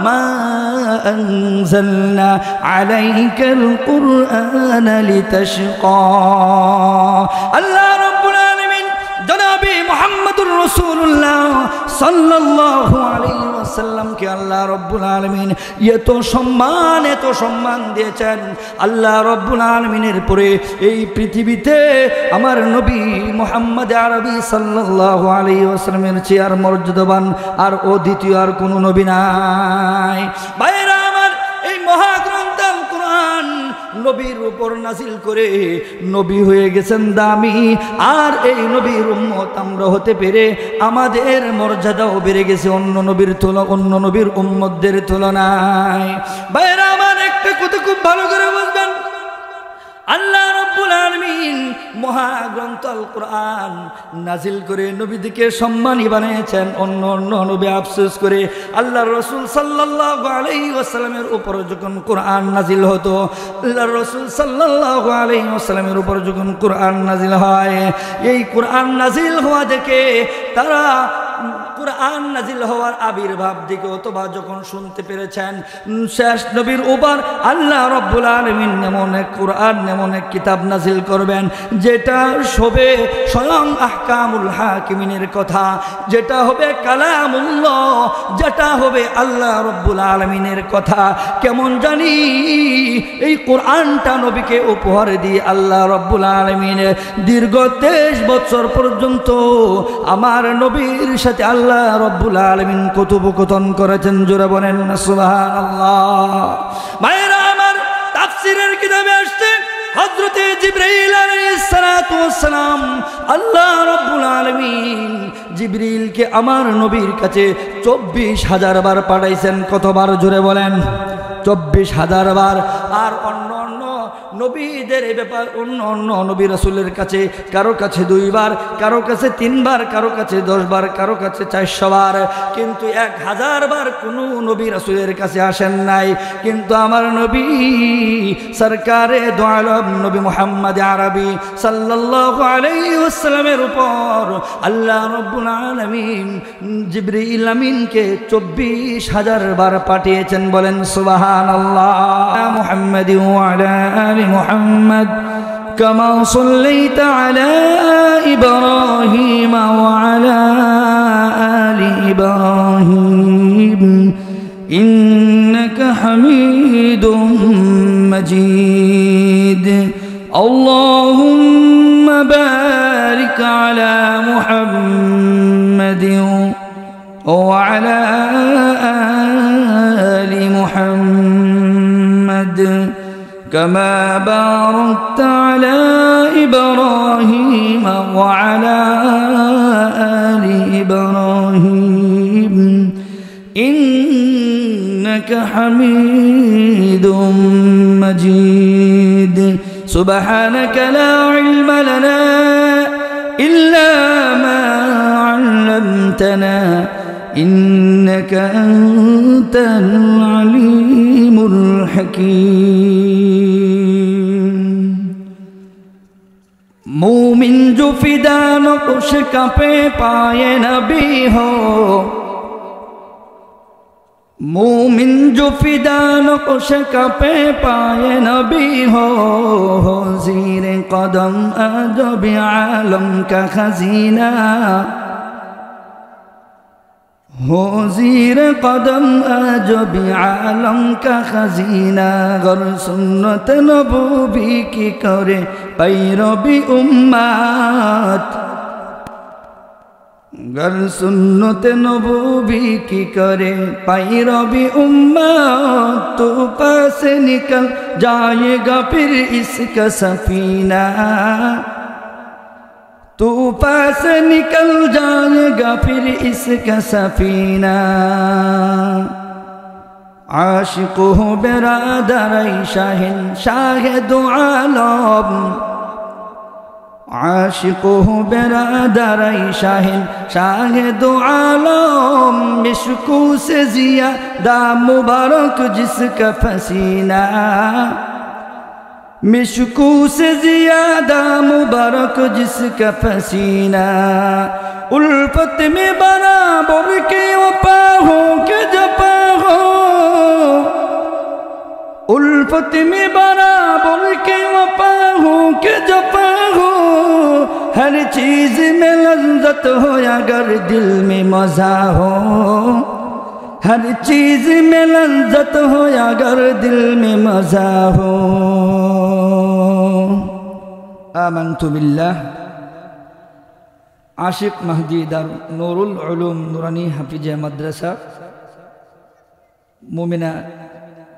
মা আনজালনা আলাইকাল কুরআনা লিতাশকা। আল্লাহ রাব্বুল আলামিন জনাবে মুহাম্মদুর রাসূলুল্লাহ সাল্লাল্লাহু আলাইহি ওয়াসাল্লামকে আল্লাহ রাব্বুল আলামিন এত সম্মান দিয়েছেন। আল্লাহ রাব্বুল আলামিনের পরে এই পৃথিবীতে আমার নবী মুহাম্মদ আরবি সাল্লাল্লাহু আলাইহি ওয়াসাল্লামের চেয়ে আর মর্যাদাবান আর দ্বিতীয় আর কোনো নবী নাই। ভাইরা আমার, এই মহাগ্রন্থ আল কোরআন নবীর উপর নাজিল করে নবী হয়ে গেছেন দামি, আর এই নবীর উম্মত আমরা হতে পেরে আমাদের মর্যাদাও বেড়ে গেছে অন্য নবীর উম্মতদের তুলনায়। ভাইরা আমার, একটা কথা খুব ভালো করে বুঝবেন, আল্লাহ রাব্বুল আলামিন মহাগ্রন্থ আল কোরআন নাজিল করে নবীদেরকে সম্মানী বানিয়েছেন। অন্য নবী আফসোস করে আল্লাহর রাসূল সাল্লাল্লাহু আলাইহি ওয়াসাল্লামের উপর যখন কোরআন নাজিল হতো, আল্লাহর রাসূল সাল্লাল্লাহু আলাইহি ওয়াসাল্লামের উপর যখন কোরআন নাজিল হয়, এই কোরআন নাজিল হওয়া দেখে তারা কোরআন নাজিল হওয়ার আবির্ভাব দিকে অথবা যখন শুনতে পেরেছেন শেষ নবীর উপর আল্লাহ রাব্বুল আলামিন এমন এক কোরআন, এমন এক কিতাব নাজিল করবেন যেটা হবে স্বয়ং আহকামুল হাকিমিনের কথা, যেটা হবে কালামুল্লাহ, যেটা হবে আল্লাহ রাব্বুল আলামিনের কথা। কেমন জানি এই কোরআনটা নবীকে উপহার দিয়ে আল্লাহ রাব্বুল আলামিন দীর্ঘ 23 বছর পর্যন্ত আমার নবীর সাথে আল্লাহ রাব্বুল আলামিন কথোপকথন করেছেন। জোরে বলেন সুবহানাল্লাহ। ভাইরা আমার, তাফসীরের কিতাবে আসছে হযরতে জিবরাইল আলাইহিস সালাতু ওয়াস সালাম আল্লাহ রাব্বুল আলামিন জিবরিলকে আমার নবীর কাছে 24,000 বার পাঠাইছেন। কতবার? জোরে বলেন 24,000 বার। আর অন্য নবীদের এই ব্যাপার অন্য নবী রাসূলের কাছে কারো কাছে 2 বার, কারো কাছে 3 বার, কারো কাছে 10 বার, কারো কাছে 400 বার, কিন্তু 1000 বার কোনো নবী রাসূলের কাছে আসেন নাই। কিন্তু আমার নবী সরকারে দো আলম নবী মুহাম্মদ আরবি সাল্লাল্লাহু আলাইহি ওয়াসাল্লামের উপর আল্লাহ রাব্বুল আলামিন জিবরিল আমিনকে 24,000 বার পাঠিয়েছেন। বলেন সুবহানাল্লাহ। মুহাম্মাদ ওয়া আলা আলি محمد كما صليت على إبراهيم وعلى آل إبراهيم إنك حميد مجيد اللهم بارك على محمد وعلى آل محمد كما باركت على إبراهيم وعلى آل إبراهيم إنك حميد مجيد سبحانك لا علم لنا إلا ما علمتنا إنك أنت العليم الحكيم مومن جو فدا نقش کپے پائے نبی ہو مومن جو فدا نقش کپے پائے نبی ہو زیر قدم عجب عالم کا خزینہ हो ज़ीर कदम अजब आलम का खजीना गर सुन्नत नबूवी की करे पैरवी उम्मत गर सुन्नत नबूवी की करे पैरवी उम्मत तो पास निकल जाएगा फिर इसका सफीना तू पास निकल जाएगा फिर इसका सफीना आशिक हो बिरादर शाहिन शाहिद आलम आशिक हो बिरादर शाहिन शाहिद आलम मिशकू से ज़ियादा मुबारक जिसका पसीना मिशकू से ज़ियादा मुबारक जिसका पसीना उल्फत में बराबर के वफा हो के जपा हो उल्फत में बराबर के वफा हो के जफा हो, हर चीज में लज्जत हो अगर दिल में मजा हो, हर चीज में लज्जत हो अगर दिल में मजा हो। आमन्तु बिल्लाह। आशिक महदी दार नूरुल उलूम नुरानी हाफिजिया माद्रासा मुमिना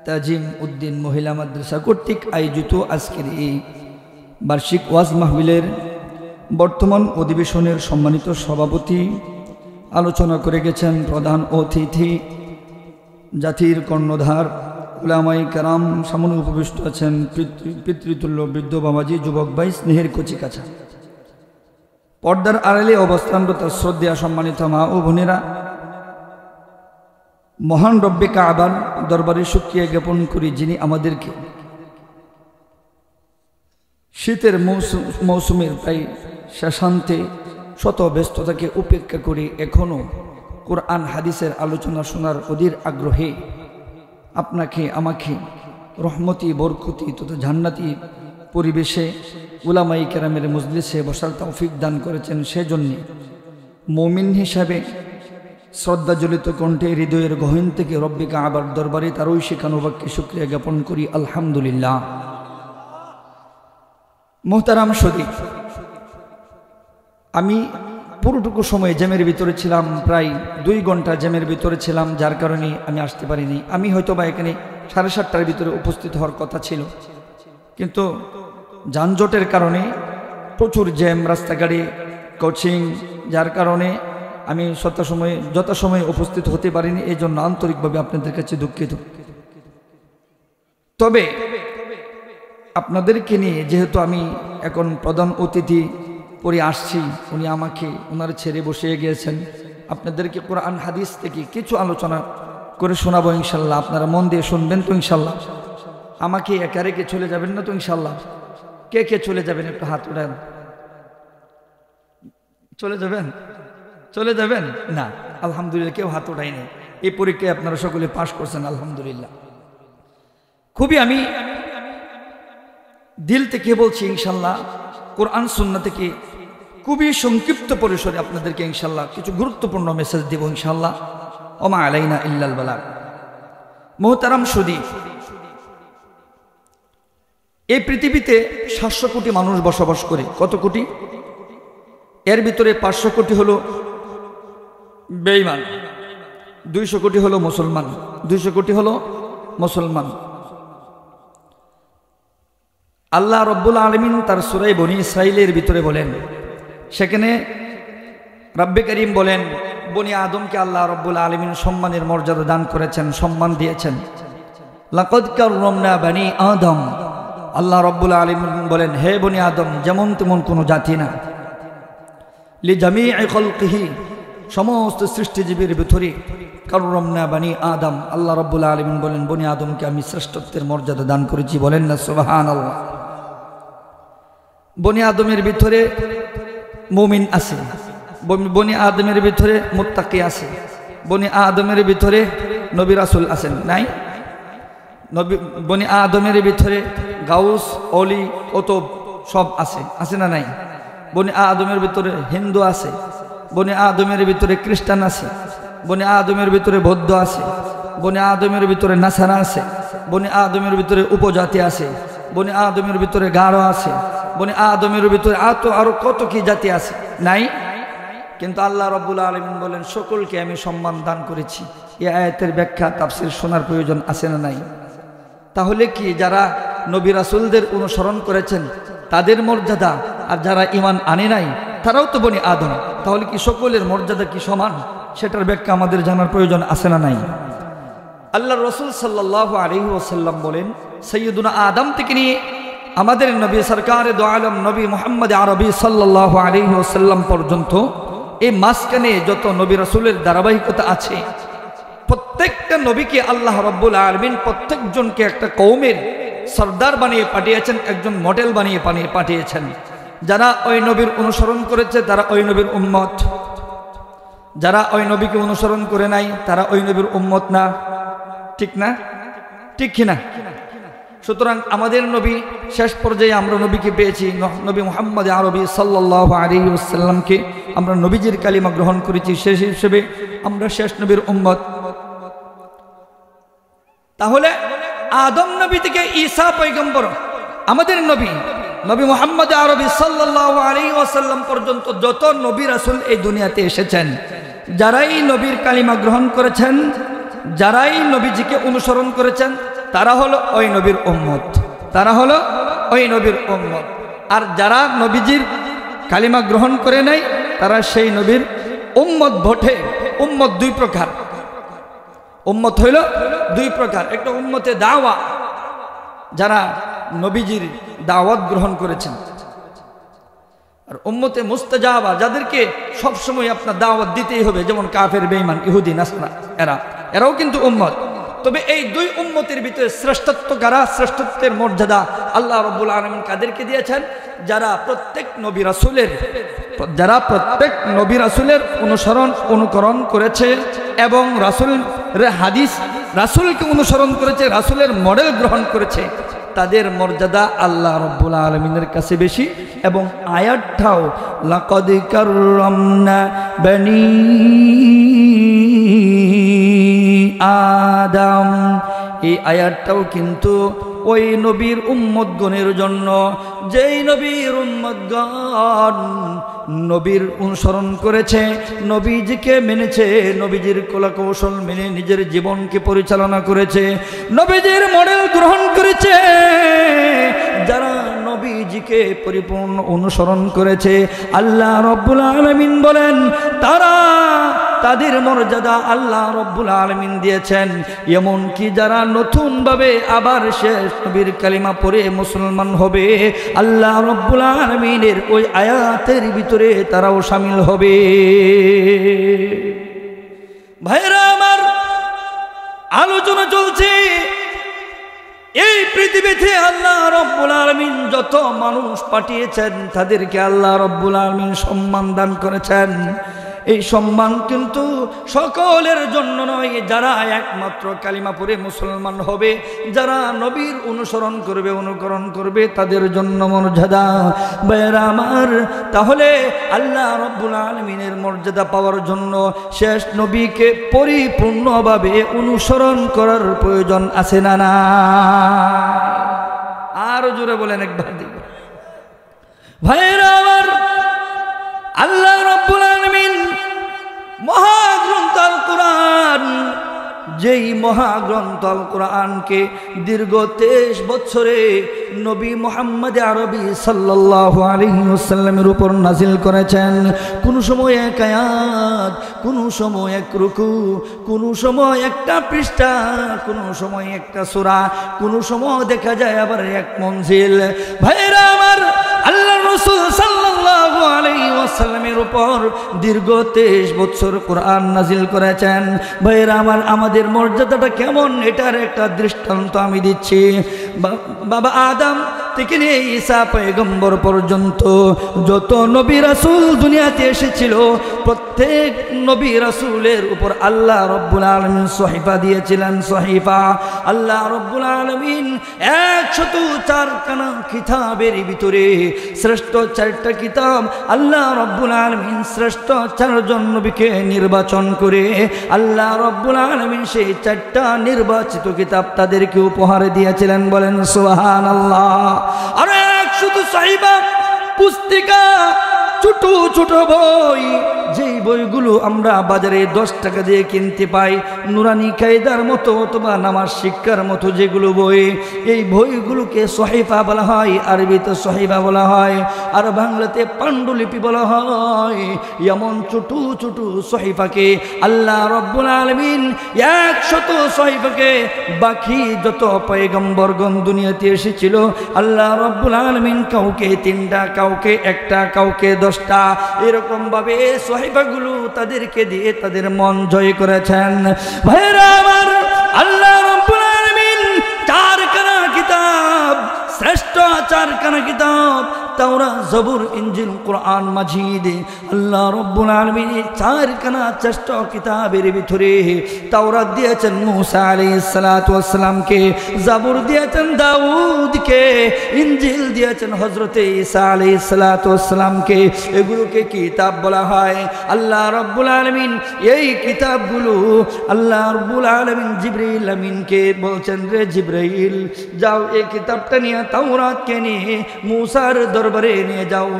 তাজিম উদ্দিন মহিলা মাদ্রাসা কর্তৃক আয়োজিত আজকের এই বার্ষিক ওয়াজ মাহফিলের বর্তমান অধিবেশনের সম্মানিত সভাপতি, আলোচনা করে গেছেন প্রধান অতিথি, জাতির কর্ণধার উলামায়ে কেরাম, সামনে উপবিষ্ট আছেন পিতৃতুল্য বৃদ্ধ বাবাজি, যুবক ভাই, স্নেহের কচিকাছা, পর্দার আড়ালে অবস্থানরত শ্রদ্ধেয় সম্মানিত মা ও বোনেরা, মহান রব্বে কাবার দরবারে শুকরিয়া জ্ঞাপন করি যিনি আমাদেরকে শীতের মৌসুমের প্রায় শেষান্তে শত ব্যস্ততাকে উপেক্ষা করে এখনও কোরআন হাদিসের আলোচনা শোনার অধীর আগ্রহে আপনাকে আমাকে রহমতি বরকতি তথা জান্নাতি পরিবেশে উলামায়ে কেরামের মজলিসে বসার তৌফিক দান করেছেন। সেজন্য মুমিন হিসাবে শ্রদ্ধাজলিত কণ্ঠে হৃদয়ের গহীন থেকে রব্বে কাবার দরবারে তার ওই শেখানো বাক্যে শুকরিয়া জ্ঞাপন করি আলহামদুলিল্লাহ। মোহতারাম সদী, আমি পুরোটুকু সময় জ্যামের ভিতরে ছিলাম, প্রায় 2 ঘন্টা জ্যামের ভিতরে ছিলাম, যার কারণে আমি আসতে পারিনি। আমি হয়তো বা এখানে 7:30টার ভিতরে উপস্থিত হওয়ার কথা ছিল, কিন্তু যানজটের কারণে প্রচুর জ্যাম, রাস্তাঘাটে কোচিং, যার কারণে আমি যথাসময়ে উপস্থিত হতে পারিনি। এই জন্য আন্তরিকভাবে আপনাদের কাছে দুঃখিত। তবে আপনাদেরকে নিয়ে যেহেতু আমি এখন প্রধান অতিথি পরে আসছি, উনি আমাকে ওনার ছেড়ে বসে গিয়েছেন, আপনাদেরকে কোরআন হাদিস থেকে কিছু আলোচনা করে শোনাবো ইনশাল্লাহ। আপনারা মন দিয়ে শুনবেন তো ইনশাল্লাহ? আমাকে একা রেখে চলে যাবেন না তো ইনশাল্লাহ? কে কে চলে যাবেন একটু হাত উঠান। চলে যাবেন? চলে যাবেন না? আলহামদুলিল্লাহ, কেউ হাত ওঠাই নেই। এই পরীক্ষায় আপনারা সকলে পাশ করছেন আলহামদুলিল্লাহ। খুবই আমি দিল থেকে বলছি ইনশাল্লাহ, কোরআন সুন্নাহ থেকে খুবই সংক্ষিপ্ত পরিসরে আপনাদেরকে ইনশাল্লাহ কিছু গুরুত্বপূর্ণ মেসেজ দেব ইনশাল্লাহ। ওমা আলাইনা ইল্লাল বালাগ। মুহতারাম সুদী, এই পৃথিবীতে 700 কোটি মানুষ বসবাস করে। কত কোটি? এর ভিতরে 500 কোটি হলো বেঈমান, 200 কোটি হলো মুসলমান, 200 কোটি হলো মুসলমান। আল্লাহ রব্বুল আলামিন তার সূরা বনী ইসরাঈলের ভিতরে বলেন, সেখানে রব্বে করিম বলেন, বনি আদমকে আল্লাহ রব্বুল আলামিন সম্মানের মর্যাদা দান করেছেন, সম্মান দিয়েছেন। লাকাদ কাররামনা বনি আদম। আল্লাহ রব্বুল আলামিন বলেন, হে বনি আদম, যেমন তেমন কোনো জাতি না। লিজামিই খালকিহি, সমস্ত সৃষ্টিজীবীর ভিতরে কাররামনা বনি আদম। আল্লাহ রব্বুল আলামিন বলেন, বনি আদমকে আমি শ্রেষ্ঠত্বের মর্যাদা দান করেছি। বলেন না সুবহানাল্লাহ। বনি আদমের ভিতরে মুমিন আছে, বনি আদমের ভিতরে মুত্তাকি আছে, বনি আদমের ভিতরে নবী রাসূল আছেন, নাই? বনি আদমের ভিতরে গাউস, অলি, কুতুব সব আছে, আছে না নাই? বনি আদমের ভিতরে হিন্দু আছে, বনি আদমের ভিতরে খ্রিস্টান আছে, বনি আদমের ভিতরে বৌদ্ধ আছে, বনি আদমের ভিতরে নাসারা আছে, বনি আদমের ভিতরে উপজাতি আছে, বনি আদমের ভিতরে গারো আছে, বনি আদমের ভিতরে আরো কত কি জাতি আছে, নাই? কিন্তু আল্লাহ রাব্বুল আলামিন বলেন, সকলকে আমি সম্মান দান করেছি। এই আয়াতের ব্যাখ্যা তাফসীর শোনার প্রয়োজন আছে না নাই? তাহলে কি যারা নবী রাসূলদের অনুসরণ করেছেন তাদের মর্যাদা, আর যারা ঈমান আনে নাই তারাও তো বনি আদম, তাহলে কি সকলের মর্যাদা কি সমান? সেটার ব্যাখ্যা আমাদের জানার প্রয়োজন আছে না নাই? আল্লাহর রাসূল সাল্লাল্লাহু আলাইহি ওয়াসাল্লাম বলেন, সাইয়্যিদুনা আদম থেকে নিয়ে আমাদের নবী সরকারে দো আলম নবী মুহাম্মদ আরবি সাল্লাল্লাহু আলাইহি ওয়াসাল্লাম পর্যন্ত এই মাঝখানে যত নবী রাসূলের ধারাবাহিকতা আছে, প্রত্যেকটা নবীকে আল্লাহ রাব্বুল আলামিন প্রত্যেকজনকে একটা কওমের সরদার বানিয়ে পাঠিয়েছেন, একজন মডেল বানিয়ে পাঠিয়েছেন। যারা ওই নবীর অনুসরণ করেছে তারা ওই নবীর উম্মত, যারা ওই নবীকে অনুসরণ করে নাই তারা ওই নবীর উম্মত না। ঠিক না? ঠিক কিনা? সুতরাং আমাদের নবী শেষ পর্যায়ে আমরা নবীকে পেয়েছি, নবী মুহাম্মদ আরবি সাল্লাল্লাহু আলাইহি ওয়াসাল্লামকে আমরা নবীজির কালিমা গ্রহণ করেছি, শেষ হিসেবে আমরা শেষ নবীর উম্মত। তাহলে আদম নবী থেকে ঈসা পয়গম্বর আমাদের নবী, নবী মুহাম্মদ আরবি সাল্লাল্লাহু আলাইহি ওয়াসাল্লাম পর্যন্ত যত নবী রাসূল এই দুনিয়াতে এসেছেন, যারাই নবীর কালিমা গ্রহণ করেছেন, যারাই নবীজিকে অনুসরণ করেছেন, তারা হলো ওই নবীর উম্মত, তারা হলো ওই নবীর উম্মত। আর যারা নবীজির কালিমা গ্রহণ করে নাই তারা সেই নবীর উম্মত বটে। উম্মত দুই প্রকার, উম্মত হইল দুই প্রকার। একটা উম্মতে দাওয়া, যারা নবীজির দাওয়াত গ্রহণ করেছেন, আর উম্মতে মুস্তাজাবা, যাদেরকে সবসময় আপনার দাওয়াত দিতেই হবে, যেমন কাফের, বেঈমান, ইহুদি, নাসরা, এরাও কিন্তু উম্মত। তবে এই দুই উম্মতের ভিতরে শ্রেষ্ঠত্ব কারা, শ্রেষ্ঠত্বের মর্যাদা আল্লাহ রাব্বুল আলামিন কাদেরকে দিয়েছেন? যারা প্রত্যেক নবী রাসূলের অনুকরণ করেছে এবং রাসূলের হাদিস, রাসূলকে অনুসরণ করেছে, রাসূলের মডেল গ্রহণ করেছে, তাদের মর্যাদা আল্লাহ রাব্বুল আলামিনের কাছে বেশি। এবং আয়াতটাও লাকাদ কাররামনা বনি আদম, এই আয়াতটাও কিন্তু ওই নবীর উম্মতগণের জন্য, যেই নবীর উম্মতগণ নবীর অনুসরণ করেছে, নবীজিকে মেনেছে, নবীজির কলাকৌশল মেনে নিজের জীবনকে পরিচালনা করেছে, নবীজির মডেল গ্রহণ করেছে, যারা নবীজিকে পরিপূর্ণ অনুসরণ করেছে, আল্লাহ রাব্বুল আলামিন বলেন তাদের মর্যাদা আল্লাহ রাব্বুল আলামিন দিয়েছেন। এমনকি যারা নতুনভাবে আবার শেষ নবীর কালিমা পড়ে মুসলমান হবে, আল্লাহ রাব্বুল আলামিনের ওই আয়াতের ভিতরে তারাও শামিল হবে। ভাইরা আমার, আলোচনা চলছে এই পৃথিবীতে আল্লাহ রাব্বুল আলামিন যত মানুষ পাঠিয়েছেন তাদেরকে আল্লাহ রাব্বুল আলামিন সম্মান দান করেছেন। এই সম্মান কিন্তু সকলের জন্য নয়, যারা একমাত্র কালিমা পড়ে মুসলমান হবে, যারা নবীর অনুকরণ করবে তাদের জন্য মর্যাদা। ভাইরা আমার, তাহলে আল্লাহ রাব্বুল আলামিনের মর্যাদা পাওয়ার জন্য শেষ নবীকে পরিপূর্ণভাবে অনুসরণ করার প্রয়োজন আছে না? না, আরো জোরে বলেন একবার দিন। ভাইরা আমার, আল্লাহ রাব্বুল আলামিন মহাগ্রন্থ আল কোরআন, যেই মহাগ্রন্থ আল কোরআনকে দীর্ঘ 23 বছরে নবী মুহাম্মদ আরবি সাল্লাল্লাহু আলাইহি ওয়াসাল্লামের উপর নাজিল করেছেন। কোন সময় এক আয়াত, কোন সময় এক রুকু, কোন সময় একটা পৃষ্ঠা, কোন সময় একটা সূরা, কোন সময় দেখা যায় আবার এক মঞ্জিল। ভাইরা আমার, আল্লাহ রাসূল সাল্লাল্লাহু আলাইহি ওয়াসাল্লামের উপর দীর্ঘ 23 বছর কোরআন নাজিল করেছেন। ভাইরা আমার, আমাদের মর্যাদাটা কেমন এটার একটা দৃষ্টান্ত আমি দিচ্ছি। বাবা আদম থেকে নিয়ে ঈসা পয়গম্বর পর্যন্ত যত নবী রাসূল দুনিয়াতে এসেছিল, প্রত্যেক নবী রাসূলের উপর আল্লাহ রাব্বুল আলামিন সহিফা দিয়েছিলেন। সহিফা আল্লাহ রাব্বুল আলামিন 104 খানা কিতাবের ভিতরে শ্রেষ্ঠ 4টা কিতাব আল্লাহ রাব্বুল আলামিন শ্রেষ্ঠ 4 জন নবীকে নির্বাচন করে আল্লাহ রাব্বুল আলামিন সেই 4টা নির্বাচিত কিতাব তাদেরকে উপহার দিয়েছিলেন। বলেন সুবহানাল্লাহ। আর শুধু সহিফা, পুস্তিকা, ছোট ছোট বই, যেই বইগুলো আমরা বাজারে 10 টাকা দিয়ে কিনতে পাই, নুরানি কায়দার মতো অথবা নামাজ শিক্ষার মতো যেগুলো বই, এই বইগুলোকে সহিফা বলা হয়, আরবিতে সহিফা বলা হয়, আর বাংলাতে পাণ্ডুলিপি বলা হয়। এমন ছোট ছোট সহিফাকে আল্লাহ রাব্বুল আলামিন 100 সহিফাকে বাকি যত পয়গম্বরগণ দুনিয়াতে এসেছিল আল্লাহ রাব্বুল আলামিন কাউকে 3টা, কাউকে 1টা, কাউকে 10টা, এরকম ভাবে সহিফাগুলো তাদেরকে দিয়ে তাদের মন জয় করেছেন। ভাইরা আমার, আল্লাহ রাব্বুল আলামিন 4 খানা কিতাব, শ্রেষ্ঠ 4 খানা কিতাব তাওরাত, জবুর, ইনজিল, কোরআন মাজিদ। আল্লাহ রাব্বুল আলামিন চারখানা শ্রেষ্ঠ কিতাবের ভিতরে তাওরাত দিয়েছেন মূসা আলাইহিস সালাতু ওয়াস সালামকে, জবুর দিয়েছেন দাউদকে, ইনজিল দিয়েছেন হযরতে ঈসা আলাইহিস সালাতু ওয়াস সালামকে। এগুলোকে কিতাব বলা হয়। আল্লাহ রাব্বুল আলামিন এই কিতাবগুলো আল্লাহ রাব্বুল আলামিন জিবরাইল আমিনকে বলছেন, রে জিবরাইল যাও এই কিতাবটা নিয়ে তাওরাতকে নিয়ে মূসার দরবারে নিয়ে যাও।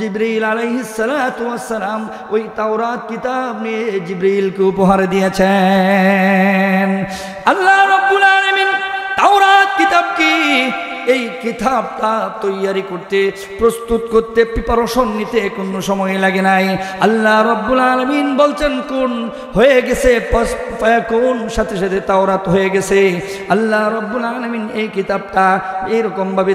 জিবরাইল আলাইহিস সালাতু ওয়াস সালাম ওই তাওরাত কিতাব নিয়ে জিবরাইলকে উপহার দিয়েছেন। আল্লাহ রাব্বুল আলামিন তাওরাত কিতাব কি এই কিতাবটা তৈরি করতে, প্রস্তুত করতে, প্রিপারেশন নিতে কোনো সময় লাগে নাই। আল্লাহ রাব্বুল আলামিন বলছেন কোন হয়ে গেছে, কোন সাথে সাথে তাওরাত হয়ে গেছে। আল্লাহ রাব্বুল আলামিন এই কিতাবটা এরকম ভাবে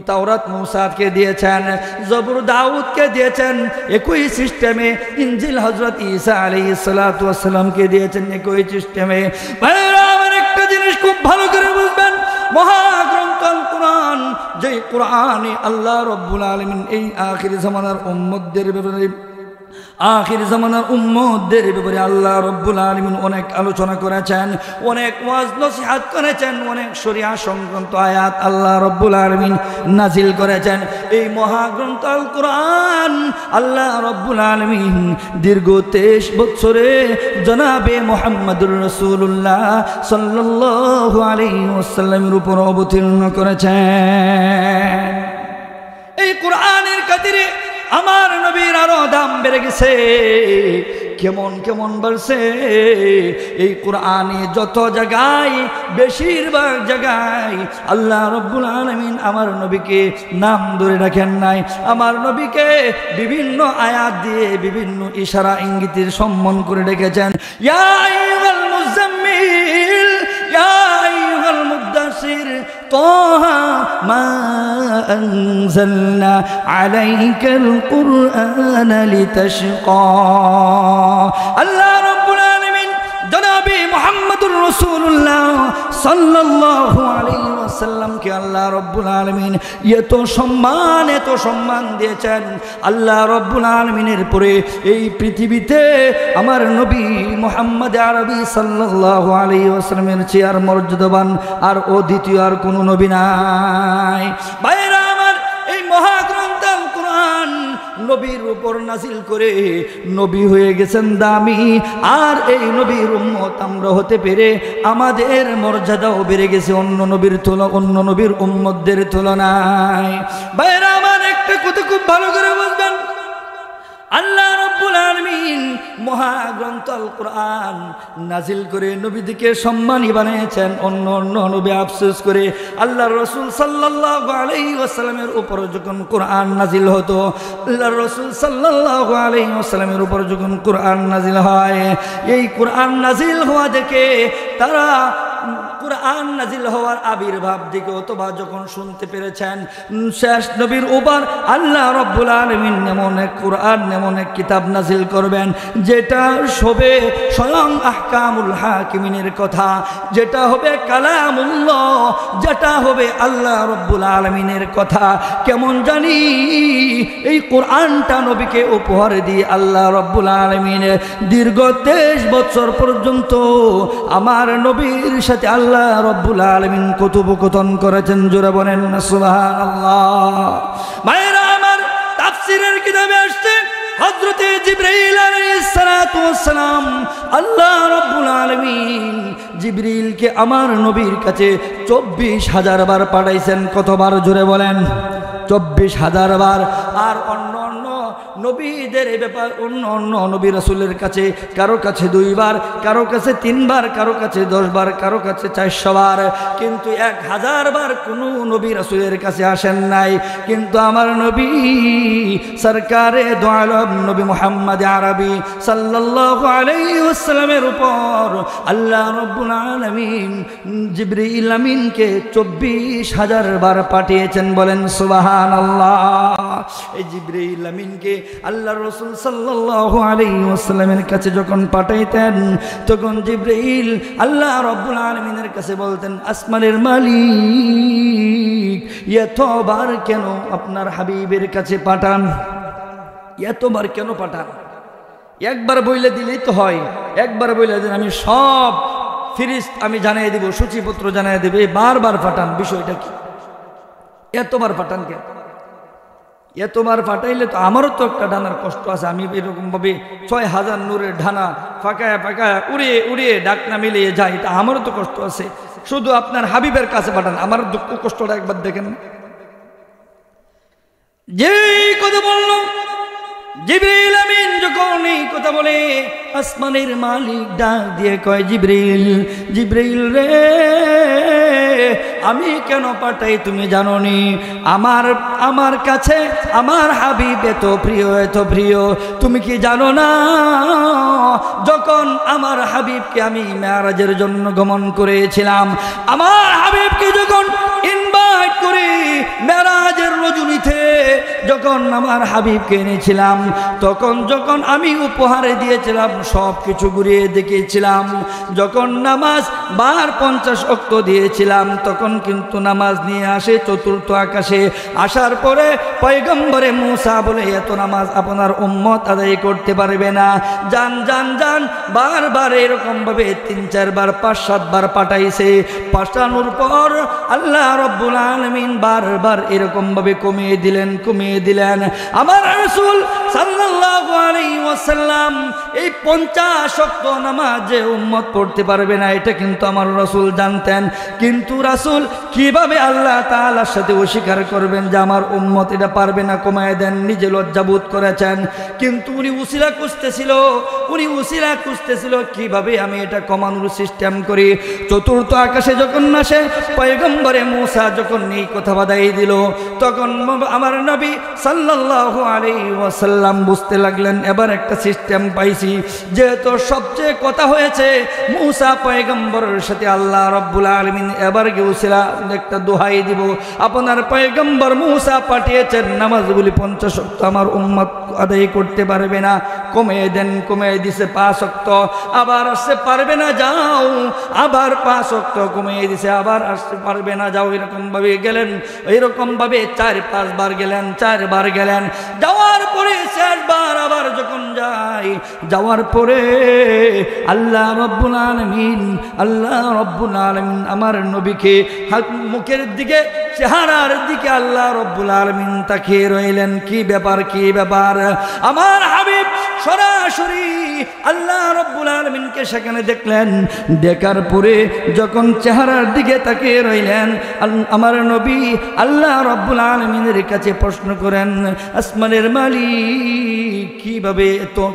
তাওরাত মূসাকে দিয়েছেন, জবুর দাউদকে দিয়েছেন একই সিস্টেমে, ইনজিল হযরত ঈসা আলাইহিস সালাতু ওয়াস সালামকে দিয়েছেন একই সিস্টেমে। ভাইরা আমার একটা জিনিস খুব ভালো করে বুঝবেন, মহাগ্রন্থ আল কোরআন, যে কোরআনে আল্লাহ রাব্বুল আলামিন এই আখির জামানার উম্মতদের ব্যাপারে আল্লাহ রাব্বুল আলামিন অনেক আলোচনা করেছেন, অনেক ওয়াজ নসিহত করেছেন, অনেক শরিয়া সংক্রান্ত আয়াত আল্লাহ রাব্বুল আলামিন নাজিল করেছেন। এই মহাগ্রন্থ আল কোরআন আল্লাহ রাব্বুল আলামিন দীর্ঘ 23 বছরে জনাবে মুহাম্মদুর রাসূলুল্লাহ সাল্লাল্লাহু আলাইহি ওয়াসাল্লামের উপর অবতীর্ণ করেছেন। এই কোরআনের খাতিরে আমার নবীর আরো দাম বেড়ে গেছে। কেমন কেমন বলছে, এই কোরআনে যত জায়গায়, বেশিরভাগ জায়গায় আল্লাহ রাব্বুল আলামিন আমার নবীকে নাম ধরে রাখেন নাই। আমার নবীকে বিভিন্ন আয়াত দিয়ে, বিভিন্ন ইশারা ইঙ্গিতের সম্মান করে রেখেছেন। ইয়া আইয়ুহাল মুজাম্মিল, ইয়া আইয়ুহাল মুদ্দাসির, তাহা মা আনজালনা আলাইকাল কুরআনা লিতাশকা। আল্লাহ রাব্বুল আলামিন জনাবে মুহাম্মদুর রাসূলুল্লাহ সাল্লাল্লাহু আলাইহি ওয়াসাল্লামকে আল্লাহ রাব্বুল আলামিন এত সম্মান দিয়েছেন। আল্লাহ রাব্বুল আলামিনের পরে এই পৃথিবীতে আমার নবী মুহাম্মদ আরবি সাল্লাল্লাহু আলাইহি ওয়াসাল্লামের চেয়ে আর মর্যাদাবান আর দ্বিতীয় আর কোনো নবী নাই। ভাইরা আমার, এই মহাগ্রন্থ আল কোরআন নবীর উপর নাজিল করে নবী হয়ে গেছেন দামি, আর এই নবীর উম্মত আমরা হতে পেরে আমাদের মর্যাদাও বেড়ে গেছে অন্য নবীর উম্মতদের তুলনায়। ভাইরা আমার, একটা কথা খুব ভালো করে বুঝবেন, আল্লাহ রাব্বুল আলামিন মহাগ্রন্থ আল কোরআন নাজিল করে নবীদেরকে সম্মানী বানিয়েছেন। অন্য নবী আফসোস করে আল্লাহর রাসূল সাল্লাল্লাহু আলাইহি ওয়াসাল্লামের উপর যখন কোরআন নাজিল হতো, আল্লাহর রাসূল সাল্লাল্লাহু আলাইহি ওয়াসাল্লামের উপর যখন কোরআন নাজিল হয়, এই কোরআন নাজিল হওয়া দেখে তারা কোরআন নাজিল হওয়ার আবির্ভাব দিকে অথবা যখন শুনতে পেরেছেন শেষ নবীর উপর আল্লাহ রাব্বুল আলামিন এমন এক কোরআন, এমন এক কিতাব নাজিল করবেন যেটা হবে স্বয়ং আহকামুল হাকিমিনের কথা, যেটা হবে কালামুল্লাহ, যেটা হবে আল্লাহ রাব্বুল আলামিনের কথা। কেমন জানি এই কোরআনটা নবীকে উপহার দিয়ে আল্লাহ রাব্বুল আলামিন দীর্ঘ 23 বছর পর্যন্ত আমার নবীর সাথে আল্লাহ রাব্বুল আলামিন কথোপকথন করেছেন। জোরে বলেন না সুবহানাল্লাহ। ভাইরা আমার, তাফসীরের কিতাবে আসছে হযরতে জিবরাইল আলাইহিস সালাতু ওয়াস সালাম আল্লাহ রাব্বুল আলামিন জিবরিলকে আমার নবীর কাছে 24,000 বার পাঠাইছেন। কতবার? জোরে বলেন। 24,000 বার। আর অন্য নবীদের ব্যাপার অন্য নবী রাসূলের কাছে কারো কাছে 2 বার, কারো কাছে 3 বার, কারো কাছে 10 বার, কারো কাছে 400 বার, কিন্তু 1000 বার কোনো নবী রাসূলের কাছে আসেন নাই। কিন্তু আমার নবী সরকারে দো আলম নবী মুহাম্মদ আরবি সাল্লাল্লাহু আলাইহি ওয়াসাল্লামের উপর আল্লাহ রাব্বুল আলামিন জিবরিল আমিনকে 24,000 বার পাঠিয়েছেন। বলেন সুবহানাল্লাহ। এই জিবরিল আমিনকে আল্লাহর রাসূল সাল্লাল্লাহু আলাইহি ওয়াসাল্লামের কাছে যখন পাঠাইতেন তখন জিবরাইল আল্লাহ রাব্বুল আলামিনের কাছে বলতেন, আসমানের মালিক এতবার কেন আপনার হাবিবের কাছে পাঠান? এতবার কেন পাঠান? একবার বইলে দিলেই তো হয়, একবার বইলে দিন আমি সব ফিরিস্ত আমি জানিয়ে দেব, সূচিপত্র জানিয়ে দেবে, বারবার পাঠান, বিষয়টা কি? এতবার পাঠান কেন? এতবার পাঠাইলে তো আমারও তো একটা ডানার কষ্ট আছে, আমি এরকম ভাবে 6000 নূরের ডানা ফাঁকায় ফাঁকায় উড়িয়ে উড়িয়ে ডাকনা মিলিয়ে যাই, এটা আমারও তো কষ্ট আছে। শুধু আপনার হাবিবের কাছে পাঠান, আমার দুঃখ কষ্টটা একবার দেখেন। যে কথা বলল জিবরিল আমিন যখন এই কথা বলে, আসমানের মালিক ডাক দিয়ে কয়, জিবরিল, জিবরিল রে, আমি কেন পাঠাই তুমি জানো নি? আমার কাছে আমার হাবিব এত প্রিয়, এত প্রিয়, তুমি কি জানো না? যখন আমার হাবিবকে আমি মেরাজের জন্য গমন করেছিলাম, আমার হাবিবকে যখন ইনভাইট করে মেরাজের রজনীতে যখন আমার হাবিবকে এনেছিলাম, তখন যখন আমি উপহারে দিয়েছিলাম সব কিছু ঘুরিয়ে দেখিয়েছিলাম, যখন নামাজ 50 ওয়াক্ত দিয়েছিলাম, তখন কিন্তু নামাজ নিয়ে আসে চতুর্থ আকাশে। আসার পরে পয়গম্বরে মুসা বলে, এত নামাজ আপনার উম্মত আদায় করতে পারবে না, যান যান যান। বারবার এরকম ভাবে 3-4 বার 5-7 বার পাঠাইছে। পাঠানোর পর আল্লাহ রাব্বুল আলামিন বারবার এরকম ভাবে কমিয়ে দিলেন, কমিয়ে দিলেন। আমার রাসূল সাল্লাল্লাহু আলাইহি ওয়াসাল্লাম এই 50 ওয়াক্ত নামাজ যে উম্মত পড়তে পারবে না, এটা কিন্তু আমার রাসূল জানতেন। কিন্তু রাসূল কিভাবে আল্লাহ তাআলার সাথে অস্বীকার করবেন যে আমার উম্মত এটা পারবে না, কমায় দেন, নিজে লজ্জাবোধ করেছেন। কিন্তু উনি উসিলা খুঁজতেছিল, কিভাবে আমি এটা কমানোর সিস্টেম করি। চতুর্থ আকাশে যখন আসে পয়গম্বরে মুসা যখন এই কথা বাদাই দিল, তখন আমার নবী সাল্লাল্লাহু আলাইহি ওয়াসাল্লাম বুঝতে লাগলেন এবার একটা সিস্টেম পাইছি। যেহেতু সবচেয়ে কথা হয়েছে মুসা পয়গম্বরের সাথে, আল্লাহ রাব্বুল আলামিন এবার গিয়েছিল একটা দোহাই দিব, আপনার পয়গম্বর মুসা পাঠিয়েছেন নামাজগুলি 50 ওয়াক্ত আমার উম্মত আদায় করতে পারবে না, কমিয়ে দেন। কমিয়ে দিছে 5 ওয়াক্ত, আবার আসতে পারবে না, যাও, আবার 5 ওয়াক্ত কমিয়ে দিছে, আবার আসতে পারবে না, যাও। এরকম ভাবে গেলেন, এরকম ভাবে 4-5 বার গেলেন, 4 বার গেলেন। যাওয়ার পরে 4 বার আবার যখন যাই, যাওয়ার পরে আল্লাহ রাব্বুল আলামিন আমার নবীকে মুখের দিকে, চেহারার দিকে আল্লাহ রাব্বুল আলামিন তাকিয়ে রইলেন। কি ব্যাপার, কি ব্যাপার? আমার হাবিব সরাসরি আল্লাহ রাব্বুল আলামিনকে সেখানে দেখলেন। দেখার পরে যখন চেহারার দিকে তাকিয়ে রইলেন, আমার নবী আল্লাহ রাব্বুল আলামিনের কাছে প্রশ্ন করেন, আসমানের মালিক কিভাবে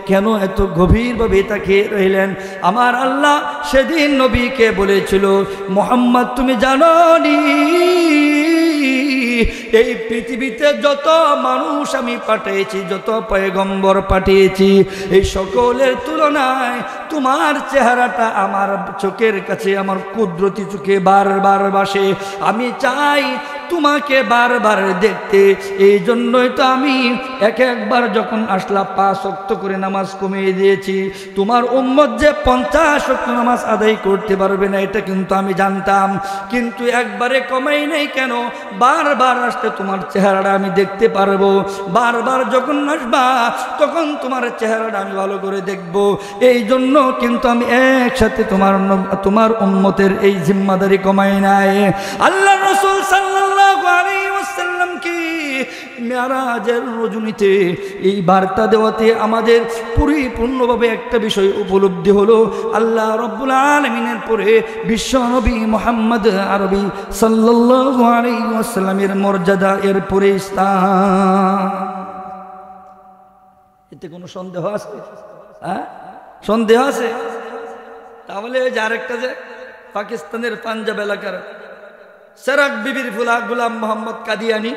কেন এত গভীরভাবে তাকিয়ে রইলেন? আমার আল্লাহ সেদিন নবীকে বলেছিল, মুহাম্মদ তুমি জানো নি এই পৃথিবীতে যত মানুষ আমি পাঠিয়েছি, যত পয়গম্বর পাঠিয়েছি, এই সকলের তুলনায় তোমার চেহারাটা আমার চোখের কাছে, আমার কুদরতি চোখে বারবার ভাসে। আমি চাই তোমাকে বারবার দেখতে, এই জন্যই তো আমি একবার যখন আসলা 5 ওয়াক্ত করে নামাজ কমিয়ে দিয়েছি। তোমার উম্মত যে 50 ওয়াক্ত নামাজ আদায় করতে পারবে না এটা কিন্তু আমি জানতাম, কিন্তু একবারে কমাই নাই কেন? বারবার আসতে তোমার চেহারাটা আমি দেখতে পারবো, বারবার যখন আসবা তখন তোমার চেহারাটা আমি ভালো করে দেখব। এই জন্য কিন্তু আমি একসাথে তোমার উম্মতের এই জিম্মাদারি কমাই নাই। আল্লাহ রাসূল সাল্লাল্লাহু আলাইহি ওয়াসাল্লাম কি মেরাজের রজনীতে এই বার্তা দেওয়াতে আমাদের পরিপূর্ণভাবে একটা বিষয় উপলব্ধি হলো, আল্লাহ রাব্বুল আলামিনের পরে বিশ্ব নবী মুহাম্মদ আরবি সাল্লাল্লাহু আলাইহি ওয়াসাল্লামের মর্যাদা, এর পরে ইসলাম। এতে কোনো সন্দেহ আছে? সন্দেহ আছে? তাহলে যে আরেকটা, যে পাকিস্তানের পাঞ্জাব এলাকার সেরাক বিবির ফুলা গোলাম মোহাম্মদ কাদিয়ানি,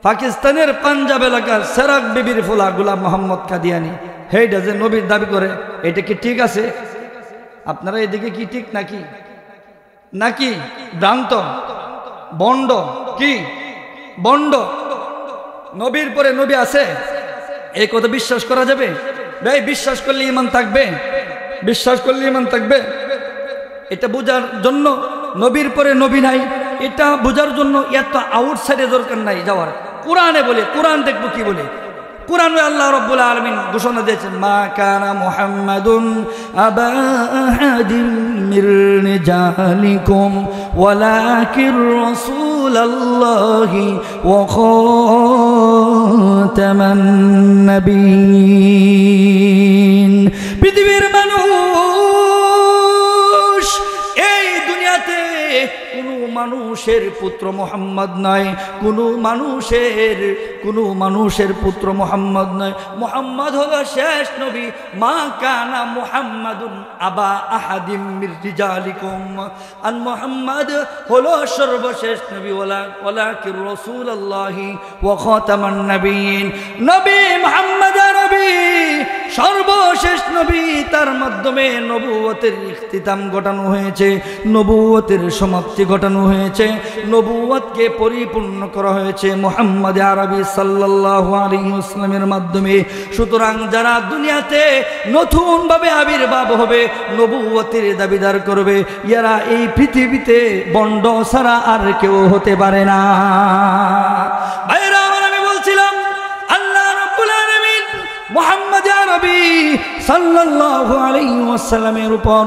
পাকিস্তানের পাঞ্জাব এলাকার সেরাক বিবির ফুলা গোলাম মোহাম্মদ কাদিয়ানি, হেইটা যে নবীর দাবি করে, এটা কি ঠিক আছে? আপনারা এদিকে কি ঠিক নাকি? নাকি ভ্রান্ত, বন্ড? কি বন্ড? নবীর পরে নবী আছে, এই কথা বিশ্বাস করা যাবে? ভাই বিশ্বাস করলে ঈমান থাকবে, বিশ্বাস করলে ঈমান থাকবে। এটা বোঝার জন্য নবীর পরে নবী নাই, এটা বোঝার জন্য এত আউটসাইডে দরকার নাই যাওয়ার। কোরআনে বলে, কোরআন দেখবো কি বলে। কোরআনে আল্লাহ রাব্বুল আলামিন ঘোষণা দিয়েছেন, মা কানা মুহাম্মাদুন আবা আহাদিম মির রিজালিকুম ওয়ালাকির রাসূলুল্লাহি ওয়া খাতামান নাবিয়্যিন। পৃথিবীর মানুষ এই দুনিয়াতে কোনো মানুষের পুত্র মুহাম্মদ নয়, কোনো মানুষের পুত্র মুহাম্মদ নয়। মুহাম্মদ হলো শেষ নবী। মা কানা মুহাম্মাদুন আবা আহাদিম মির রিজালিকুম, আর মুহাম্মদ হলো সর্বশেষ নবী। ওয়ালাকির রাসূলুল্লাহি ওয়া খাতামান নাবিয়্যিন। নবী মুহাম্মদ নবী, সর্বশেষ নবী, তার মাধ্যমে নবুয়তের ইখতিতাম ঘটানো হয়েছে, নবুয়তের সমাপ্তি ঘটানো হয়েছে, নবুয়তকে পরিপূর্ণ করা হয়েছে মুহাম্মদ আরবি সাল্লাল্লাহু আলাইহি ওয়াসাল্লামের মাধ্যমে। সুতরাং যারা দুনিয়াতে নতুনভাবে আবির্ভাব হবে, নবুয়তের দাবিদার করবে, এরা এই পৃথিবীতে বন্ড ছাড়া আর কেউ হতে পারে না। ভাইরা আমার, আমি বলছিলাম আল্লাহ রাব্বুল আলামিন মুহাম্মদ আরবি সাল্লাল্লাহু আলাইহি ওয়াসাল্লামের উপর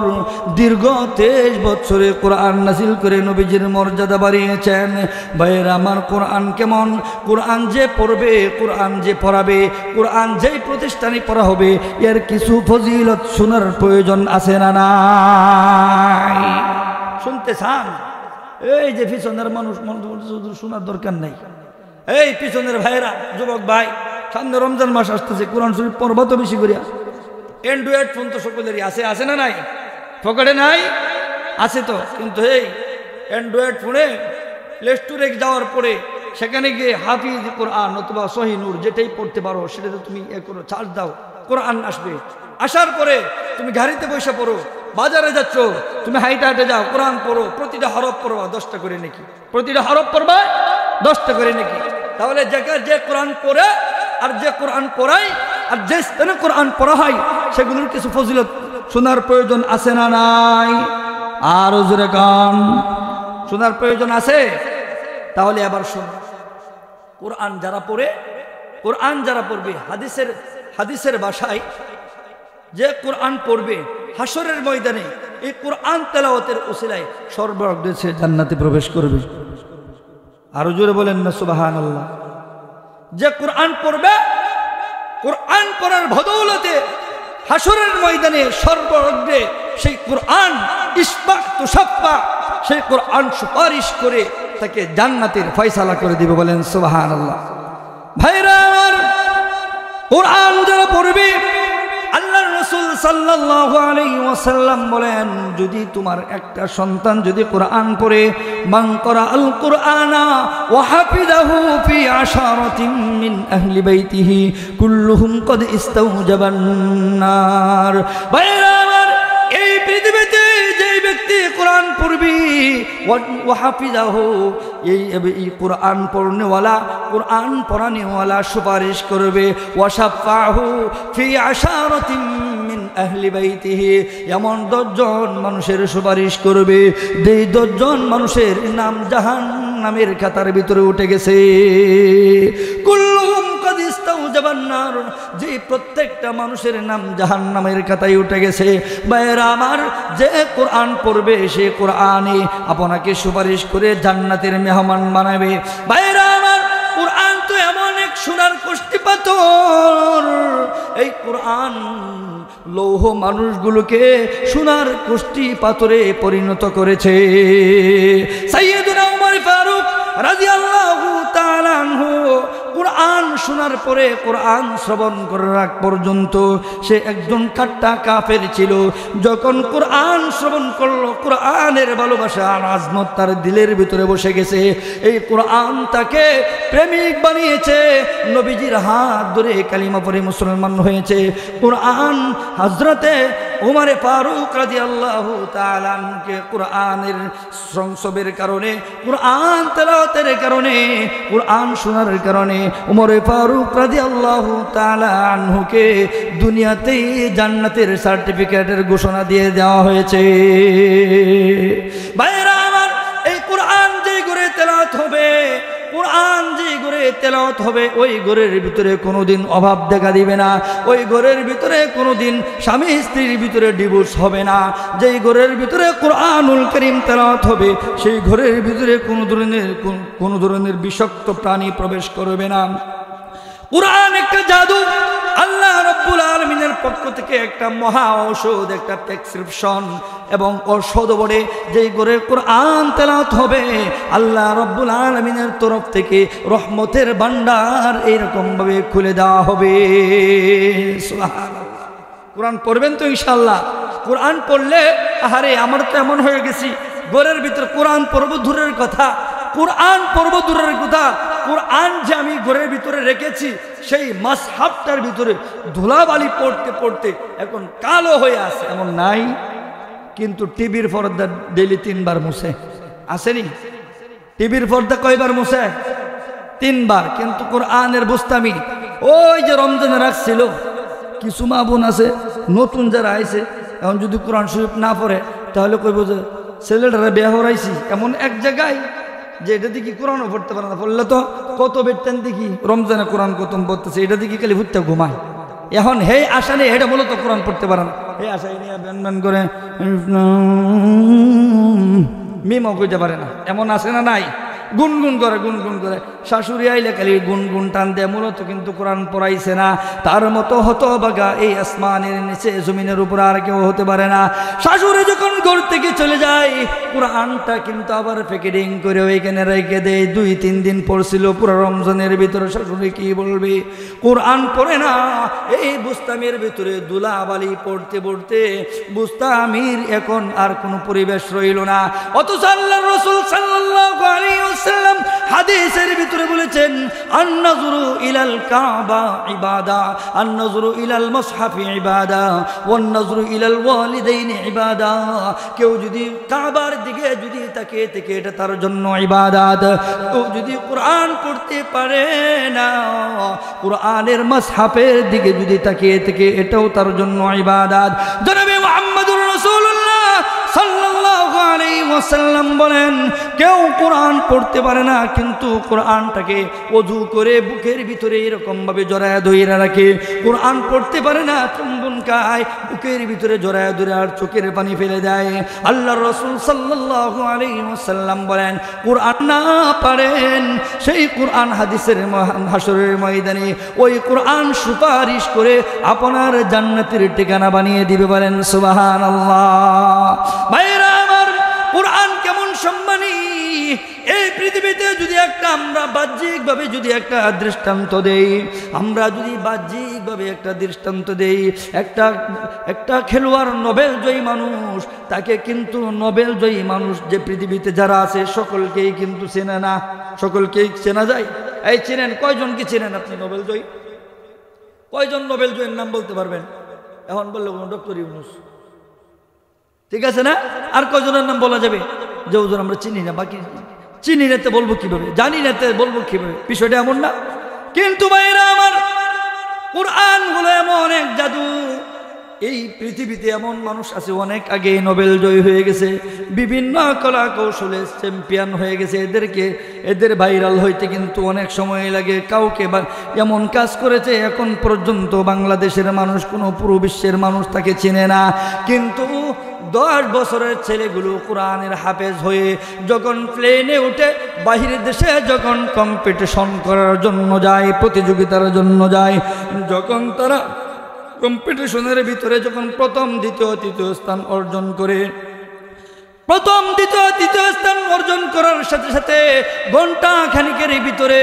দীর্ঘ 23 বছরে কোরআন নাযিল করে নবীজির মর্যাদা বাড়িয়েছেন। ভাইরা আমার, কোরআন কেমন? কোরআন যে পড়বে, কোরআন যে পড়াবে, কোরআন যেই প্রতিষ্ঠানে পড়া হবে, এর কিছু ফজিলত শোনার প্রয়োজন আছে না নাই? শুনতে চান? এই যে পিছনের মানুষ শোনার দরকার নাই। এই পিছনের ভাইরা, যুবক ভাই, সামনে রমজান মাস আসতেছে, কোরআন শরীফ পড়বা তো বেশি করিয়া। অ্যান্ড্রয়েড ফোন তো সকলেরই আছে, আছে না নাই? পকেটে নাই? আছে তো। কিন্তু এই অ্যান্ড্রয়েড ফোনে প্লে স্টোরে যাওয়ার পরে সেখানে গিয়ে হাফিজ কোরআন অথবা সহিহ নূর যেটাই পড়তে পারো সেটাতে তুমি করো, চার্জ দাও, কোরআন আসবে। আসার পরে তুমি গাড়িতে বসে পড়ো, বাজারে যাচ্ছ, তুমি হাইটে হাইটে যাও, কোরআন পড়ো, প্রতিটা হরফ পড়বা 10টা করে নাকি, প্রতিটা হরফ পড়বা 10টা করে নাকি। তাহলে যে কোরআন পড়ে আর যে কোরআন পড়ায় আর যে স্থানে কোরআন পড়া হয় সেগুলোর কিছু ফজিলত শোনার প্রয়োজন আছে না নাই? আর জোরে গান শোনার প্রয়োজন আছে। তাহলে আবার শোন, কোরআন যারা পড়ে, কোরআন যারা পড়বে, হাদিসের ভাষায় যে কোরআন পড়বে হাসরের ময়দানে এই কোরআন তেলাওয়াতের উসিলায় সর্বাগ্রে সে জান্নাতে প্রবেশ করবে। আরো জোরে বলেন না সুবহানাল্লাহ। যে কোরআন পড়বে, কোরআন পড়ার বদৌলতে হাসরের ময়দানে সর্বাগ্রে সেই কোরআন সেই কোরআন সুপারিশ করে তাকে জান্নাতের ফয়সালা করে দিবে। বলেন সুবহানাল্লাহ। ভাইরা আমার, কোরআন যারা পড়বে, আল্লাহর রাসূল সাল্লাল্লাহু আলাইহি ওয়াসাল্লাম বলেন, যদি তোমার একটা সন্তান যদি কোরআন পড়ে, মান ক্বারাআল কুরআনা ওয়া হাফিযাহু ফি আশারাতিন মিন আহলি বাইতিহি কুল্লুহুম ক্বাদ ইস্তাওজাবান নার। ভাইরা আমার, এই পৃথিবীতে যে ব্যক্তি কোরআন পড়বে ওয়া হাফিযাহু, এই কোরআন পড়নেওয়ালা, কোরআন পড়ানেওয়ালা সুপারিশ করবে, ওয়া শাফাহু ফি আশারাতিন মিন আহলি বাইতিহি, এমন 10 জন মানুষের সুপারিশ করবে, যেই 10 জন মানুষের নাম জাহান্নামের খাতার ভিতরে উঠে গেছে। কুল্লুহুম ক্বাদ ইস্তাওজাবান নার, যে প্রত্যেকটা মানুষের নাম জাহান্নামের খাতায় উঠে গেছে। ভাইরা আমার, যে কোরআন পড়বে সে কোরআনে আপনাকে সুপারিশ করে জান্নাতের মেহমান বানাবে। ভাইরা আমার, কোরআন তো এমন এক সোনার কষ্টি পাথর, এই কোরআন লৌহ মানুষগুলোকে সোনার কষ্টি পাথরে পরিণত করেছে। সাইয়্যিদুনা উমর ফারুক রাদিয়াল্লাহু তাআলা আনহু কোরআন শোনার পরে, কোরআন শ্রবণ করার আগ পর্যন্ত সে একজন কাট্টা কাফের ছিল। যখন কোরআন শ্রবণ করলো, কোরআনের ভালোবাসা আর আজমত তার দিলের ভিতরে বসে গেছে। এই কোরআন তাকে প্রেমিক বানিয়েছে। নবীজির হাত ধরে কালিমা পড়ে মুসলমান হয়েছে। কোরআন হযরতে উমর ফারুক রাদিয়াল্লাহু তাআলা আনহুকে কোরআনের সংসবের কারণে, কোরআন তেলাওয়াতের কারণে, কোরআন শোনার কারণে উমর ফারুক রাদিয়াল্লাহু তাআলা আনহুকে দুনিয়াতেই জান্নাতের সার্টিফিকেটের ঘোষণা দিয়ে দেওয়া হয়েছে। ভাইরা আমার, এই কোরআন যে ভিতরে তেলাওয়াত হবে, ওই ঘরের ভিতরে কোনোদিন অভাব দেখা দিবে না, ওই ঘরের ভিতরে কোনোদিন স্বামী স্ত্রীর ভিতরে ডিভোর্স হবে না। যেই ঘরের ভিতরে কোরআনুল কারীম তেলাওয়াত হবে সেই ঘরের ভিতরে কোনো ধরনের বিষাক্ত প্রাণী প্রবেশ করবে না। কুরআন একটা জাদু, আল্লাহ রাব্বুল আলামিনের পক্ষ থেকে একটা মহা ঔষধ, একটা প্রেসক্রিপশন এবং ঔষধ বলে যেই করে কোরআন তেলাওয়াত হবে আল্লাহ রাব্বুল আলামিনের তরফ থেকে রহমতের ভান্ডার এইরকম ভাবে খুলে দেওয়া হবে। সুবহানাল্লাহ। কোরআন পড়বেন তো ইনশাআল্লাহ। কোরআন পড়লে আহারে আমার তো এমন হয়ে গেছি ঘরের ভিতরে কোরআন পড়ব দূরের কথা, কোরআন পড়ব দূরের কথা, কোরআন যে আমি ঘরের ভিতরে রেখেছি সেই মাসহাবটার ভিতরে ধুলাবালি পড়তে পড়তে এখন কালো হয়ে আছে এমন নাই, কিন্তু টিভির পর্দা ডেইলি 3 বার মুছে আসেনি? টিভির পর্দা কয়বার মুছে? 3 বার। কিন্তু কোরআনের বুস্তামি ওই যে রমজানে রাখছিল, কিছু মা বোন আছে নতুন যারা আইছে এখন যদি কোরআন শরীফ না পড়ে তাহলে কইব যে ছেলেটারা বিয়ে হরাইছি, এমন এক জায়গায় যে এটা দেখি কোরআনও পড়তে পারে না, পড়লে তো কত বেটেন দেখি রমজানে কোরআন কতম পড়তেছে, এটা দেখি খালি ভুট্টা ঘুমায়। এখন হে আশা নেই, এটা মূলত কোরআন পড়তে পারে না, হে আশা নিয়ে ব্যান ব্যান করে মিমও কইতে পারে না, এমন আছে না নাই? গুনগুন করে গুনগুন করে, শাশুড়ি আইলে খালি গুনগুন টান দেয়, মূলত কিন্তু কোরআন পড়াইছে না। তার মতো হতভাগা এই আসমানের নিচে জমিনের উপর আর কেউ হতে পারে না। শাশুড়ি যখন ঘর থেকে চলে যায় কোরআনটা কিন্তু আবার প্যাকেটিং করে ওইখানে রেখে দেয়। 2-3 দিন পড়ছিল পুরো রমজানের ভিতরে, শাশুড়ি কি বলবে? কোরআন পড়ে না। এই বুস্তামির ভিতরে ধুলাবালি পড়তে পড়তে বুস্তামির এখন আর কোনো পরিবেশ রইল না। অথচ আল্লাহর রাসূল সাল্লাল্লাহু আলাইহি ওয়াসাল্লাম হাদিসের ভিতরে বলেছেন আন-নাযরু ইলাল কাবা ইবাদা, আন-নাযরু ইলাল মুসহাফি ইবাদা, ওয়ান-নাযরু ইলাল ওয়ালিদাইনি ইবাদা। কেউ যদি কাবার দিকে যদি তাকিয়ে থেকে এটা তার জন্য ইবাদত, কেউ যদি কোরআন পড়তে পারে না কোরআনের মুসহাফের দিকে যদি তাকিয়ে থেকে এটাও তার জন্য ইবাদত। জনাবে মুহাম্মদুর রাসূলুল্লাহ সাল্লাল্লাহু আলাইহি ওয়াসাল্লাম বলেন কেউ কোরআন পড়তে পারে না কিন্তু কোরআনটাকে ওযু করে বুকের ভিতরে এরকম ভাবে জড়ায়া ধইরা রাখে। কোরআন পড়তে পারে না, চুম্বন খায়, বুকের ভিতরে জড়ায়া ধরে আর চোখের পানি ফেলে দেয়। আল্লাহর রাসূল সাল্লাল্লাহু আলাইহি ওয়াসাল্লাম বলেন কোরআন না পারেন সেই কোরআন হাদিসের হাসরের ময়দানে ওই কোরআন সুপারিশ করে আপনার জান্নাতের ঠিকানা বানিয়ে দিবে। বলেন সুবহানাল্লাহ। ভাইরা আমার, কোরআন কেমন সম্মানী! এই পৃথিবীতে যদি একটা আমরা বাহ্যিকভাবে যদি একটা দৃষ্টান্ত দেই, আমরা যদি বাহ্যিকভাবে একটা দৃষ্টান্ত দেই, একটা খেলোয়াড় নোবেল জয়ী মানুষ, তাকে কিন্তু নোবেল জয়ী মানুষ যে পৃথিবীতে যারা আছে সকলকেই কিন্তু চেনে না। সকলকেই চেনা যায়? এই চেনেন? কয়জনকে চেনেন আপনি নোবেল জয়ী? কয়জন নোবেল জয়ীর নাম বলতে পারবেন? এখন বললো ডক্টর ইউনূস, ঠিক আছে না? আর কয়জনের নাম বলা যাবে যে হুজুর আমরা চিনি না? বাকি চিনি না তো বলবো কিভাবে, জানি না তো বলবো কিভাবে? বিষয়টা এমন না? কিন্তু ভাইরা আমার, কোরআন হলো এমন এক জাদু। এই পৃথিবীতে এমন মানুষ আছে অনেক আগে নোবেল জয়ী হয়ে গেছে, বিভিন্ন কলা কৌশলে চ্যাম্পিয়ন হয়ে গেছে, এদের ভাইরাল হইতে কিন্তু অনেক সময় লাগে। কাউকে এমন কাজ করেছে এখন পর্যন্ত বাংলাদেশের মানুষ, কোনো পুরো বিশ্বের মানুষ তাকে চিনে না। কিন্তু 10 বছরের ছেলেগুলো কোরআনের হাফেজ হয়ে যখন প্লেনে উঠে বাহিরের দেশে যখন কম্পিটিশন করার জন্য যায়, প্রতিযোগিতার জন্য যায়, যখন তারা কম্পিটিশনের ভিতরে যখন প্রথম দ্বিতীয় তৃতীয় স্থান অর্জন করে, প্রথম দ্বিতীয় তৃতীয় স্থান অর্জন করার সাথে সাথে ঘন্টা খানিকের ভিতরে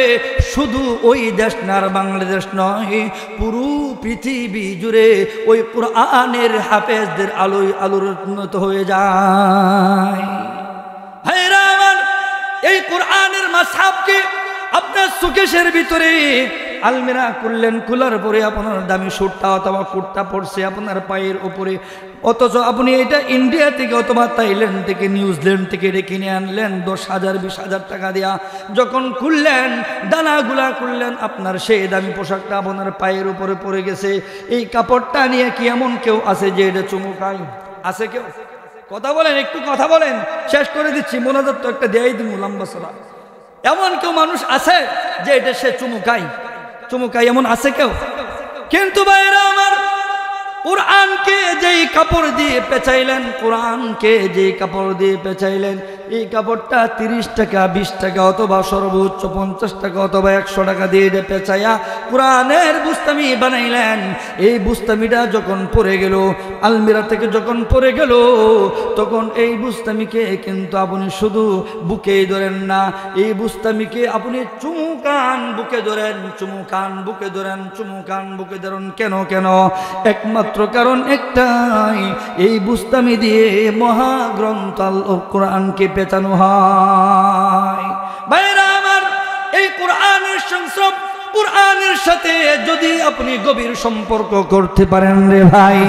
শুধু ওই দেশ না, আর বাংলাদেশ নয়, পুরো পৃথিবী জুড়ে ওই কোরআনের হাফেজদের আলোয় আলোড়িত হয়ে যায়। ভাইরা আমার, এই কোরআনের মাসহাফকে আপনার সুকেশের ভিতরে আলমিরা করলেন, খোলার পরে আপনার দামি সুটটা অথবা কুর্তা পড়ছে আপনার পায়ের উপরে, অথচ আপনি এটা ইন্ডিয়া থেকে অথবা থাইল্যান্ড থেকে নিউজিল্যান্ড থেকে এটা কিনে আনলেন 10,000 20,000 টাকা দেয়া, যখন খুললেন দানাগুলা খুললেন আপনার সেই দামি পোশাকটা আপনার পায়ের উপরে পড়ে গেছে। এই কাপড়টা নিয়ে কি এমন কেউ আছে যে এটা চুমুকায়? আছে কেউ? কথা বলেন, একটু কথা বলেন, শেষ করে দিচ্ছি। মোনাজাত তো একটা দেয়াই দিন লম্বা সরা। এমন কেউ মানুষ আছে যে এটা সে চুমুকাই এমন আছে কেউ? কিন্তু ভাইরা আমার, কোরআনকে যেই কাপড় দিয়ে পেঁচাইলেন, কোরআনকে যেই কাপড় দিয়ে পেঁচাইলেন, এই কাপড়টা 30 টাকা 20 টাকা অথবা সর্বোচ্চ 50 টাকা অথবা 100 টাকা দিয়ে পেঁচাইয়া কোরআনের বুস্তামি বানাইলেন। এই বুস্তামিটা যখন পড়ে গেল, আলমিরা থেকে যখন পড়ে গেল, তখন এই বুস্তামিকে কিন্তু আপনি শুধু বুকেই ধরেন না, এই বুস্তামিকে আপনি চুমুকান বুকে ধরেন, চুমুকান বুকে ধরেন, চুমুকান বুকে ধরেন। কেন কেন? একমাত্র কারণ একটাই, এই বুস্তামি দিয়ে মহাগ্রন্থ আল কোরআনকে পেঁচানো হয়। ভাইরা আমার, এই কোরআনের সংস্রব, কোরআনের সাথে যদি আপনি গভীর সম্পর্ক করতে পারেন রে ভাই,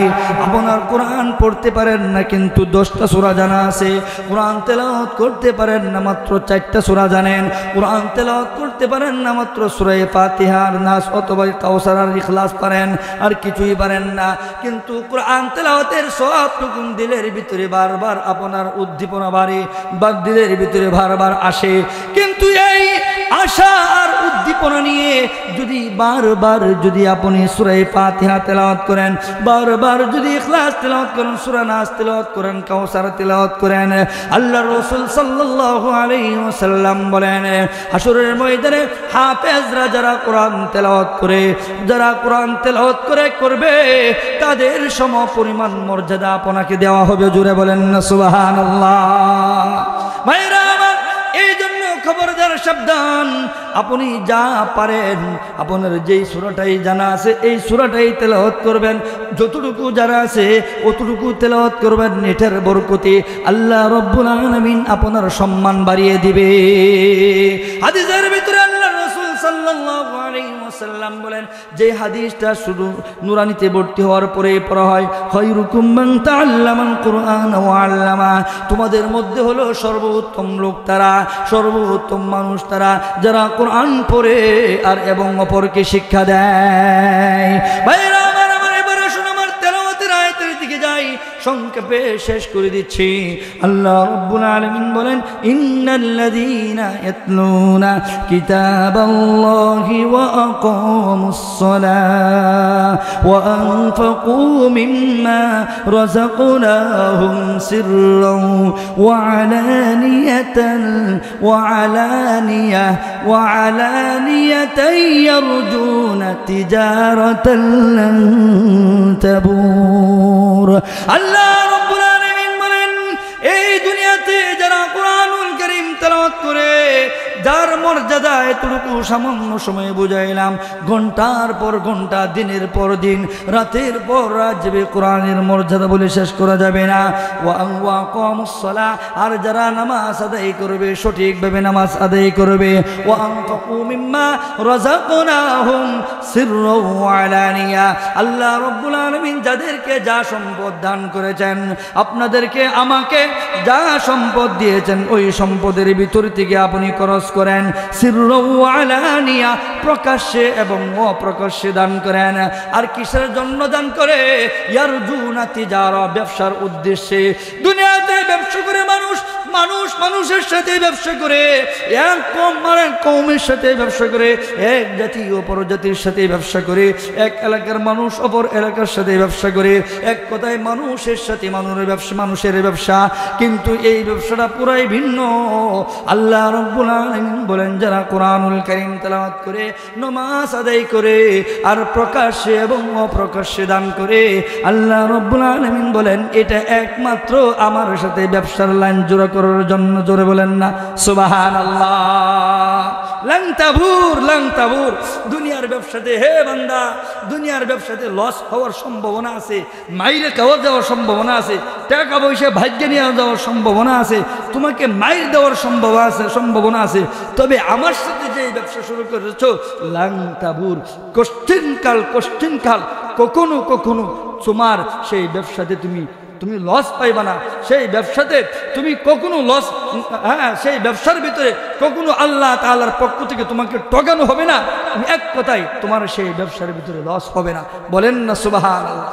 আপনার কোরআন পড়তে পারেন না কিন্তু 10টা সূরা জানা আছে, কোরআন তেলাওয়াত করতে পারেন না মাত্র 4টা সূরা জানেন, কোরআন তেলাওয়াত করতে পারেন না মাত্র সূরা ফাতিহা আর নাস অথবা কাউসার আর ইখলাস পারেন, আর কিছুই পারেন না, কিন্তু কোরআন তেলাওয়াতের সওয়াবটুকু দিলের ভিতরে বারবার আপনার উদ্দীপনা বাড়ে বা দিলের ভিতরে বারবার আসে। কিন্তু এই আশা আর উদ্দীপনা নিয়ে যদি বারবার যদি আপনি সূরা ফাতিহা তেলাওয়াত করেন, বারবার যদি ইখলাস তেলাওয়াত করেন, সূরা নাস তেলাওয়াত করেন, কাউসার তেলাওয়াত করেন, আল্লাহর রাসূল সাল্লাল্লাহু আলাইহি ওয়াসাল্লাম বলেন, হাশরের ময়দানে হাফেজরা যারা কোরআন তেলাওয়াত করে, যারা কোরআন তেলাওয়াত করবে, তাদের সম পরিমাণ মর্যাদা আপনাকে দেওয়া হবে। জোরে বলেন না সুবহানাল্লাহ। ভাইরা আমার, এই জন্য খবরদার সাবধান, আপনি যা পারেন আপনার যেই সূরাটাই জানা আছে এই সূরাটাই তেলাওয়াত করবেন, যতটুকু জানা আছে অতটুকু তেলাওয়াত করবেন। এটার বরকতে আল্লাহ রাব্বুল আলামিন আপনার সম্মান বাড়িয়ে দিবে। হাদিসের ভিতরে আল্লাহ রাসূল সাল্লাল্লাহু আলাইহি ওয়াসাল্লাম বলেন, যে হাদিসটা শুধু নুরানিতে ভর্তি হওয়ার পরে পড়া হয়, খায়রুকুম মান তাআল্লামাল কুরআন ওয়া আল্লামা, তোমাদের মধ্যে হলো সর্বোত্তম লোক তারা, সর্বোত্তম মানুষ তারা যারা কোরআন পড়ে আর এবং অপরকে শিক্ষা দেয়। ভাইরা আমার, এবার আসুন আমার তেলাওয়াতের আয়াতের দিকে যাই, সংক্ষেপে শেষ করে দিচ্ছি। আল্লাহ রাব্বুল আলামিন বলেন, ইন্নাল্লাযীনা ইয়াতলুনা কিতাবাল্লাহি ওয়া আকামুস সালাহ ওয়া আনফাকু মিম্মা রাযাকনাহুম সিররান ওয়া আলানিয়াতান ইয়ারজুনা তিজারাতান লান তাবুর। আল্লাহ রাব্বুল আলামিন বলেন, এই দুনিয়াতে যারা কোরআনুল কারীম তেলাওয়াত করে, যার মর্যাদা এতটুকু সামান্য সময়ে বুঝাইলাম, ঘন্টার পর ঘন্টা, দিনের পর দিন, রাতের পর রাত যাবে, কোরআনের মর্যাদা বলে শেষ করা যাবে না। ওয়া আকামুস সালাহ, আর যারা নামাজ আদায় করবে, সঠিকভাবে নামাজ আদায় করবে, ওয়া আনফাকু মিম্মা রাযাকনাহুম সিররান ওয়া আলানিয়া, আল্লাহ রাব্বুল আলামিন যাদেরকে যা সম্পদ দান করেছেন, আপনাদেরকে আমাকে যা সম্পদ দিয়েছেন, ওই সম্পদের ভিতর থেকে আপনি খরচ করেন, সিররান ওয়া আলানিয়া, প্রকাশ্যে এবং অপ্রকাশ্যে দান করেন। আর কিসের জন্য দান করে? ইয়ারজুনা তিজারা, ব্যবসার উদ্দেশ্যে। দুনিয়াতে ব্যবসা করে মানুষের সাথে ব্যবসা করে, এক কওমের সাথে ব্যবসা করে, এক জাতি অপর জাতির সাথে ব্যবসা করে, এক এলাকার মানুষ অপর এলাকার সাথে ব্যবসা করে, এক কথায় মানুষের সাথে মানুষের ব্যবসা, কিন্তু এই ব্যবসাটা পুরাই ভিন্ন। আল্লাহ রাব্বুল আলামিন বলেন, যারা কোরআনুল কারীম তেলাওয়াত করে, নামাজ আদায় করে, আর প্রকাশ্যে এবং অপ্রকাশ্যে দান করে, আল্লাহ রাব্বুল আলামিন বলেন, এটা একমাত্র আমার সাথে ব্যবসার লাইন জোড়া করার জন্য। জোরে বলেন না সুবহানাল্লাহ। লান তাবুর। দুনিয়ার ব্যবসাতে, হে বান্দা, দুনিয়ার ব্যবসাতে লস হওয়ার সম্ভাবনা আছে, মাইরে খাওয়া যাওয়ার সম্ভাবনা আছে, টাকা পয়সা ভাগ্যে নিয়ে যাওয়ার সম্ভাবনা আছে, তোমাকে মাইর দেওয়ার সম্ভাবনা আছে। তবে আমার সাথে যে ব্যবসা শুরু করেছো, লান তাবুর, কষ্টিন কাল কখনো তোমার সেই ব্যবসাতে তুমি লস পাইবা না, সেই ব্যবসাতে তুমি কখনো লস, সেই ব্যবসার ভিতরে কখনো আল্লাহ তাআলার পক্ষ থেকে তোমাকে ঠকানো হবে না। এক কথায় তোমার সেই ব্যবসার ভিতরে লস হবে না। বলেন না সুবহানাল্লাহ।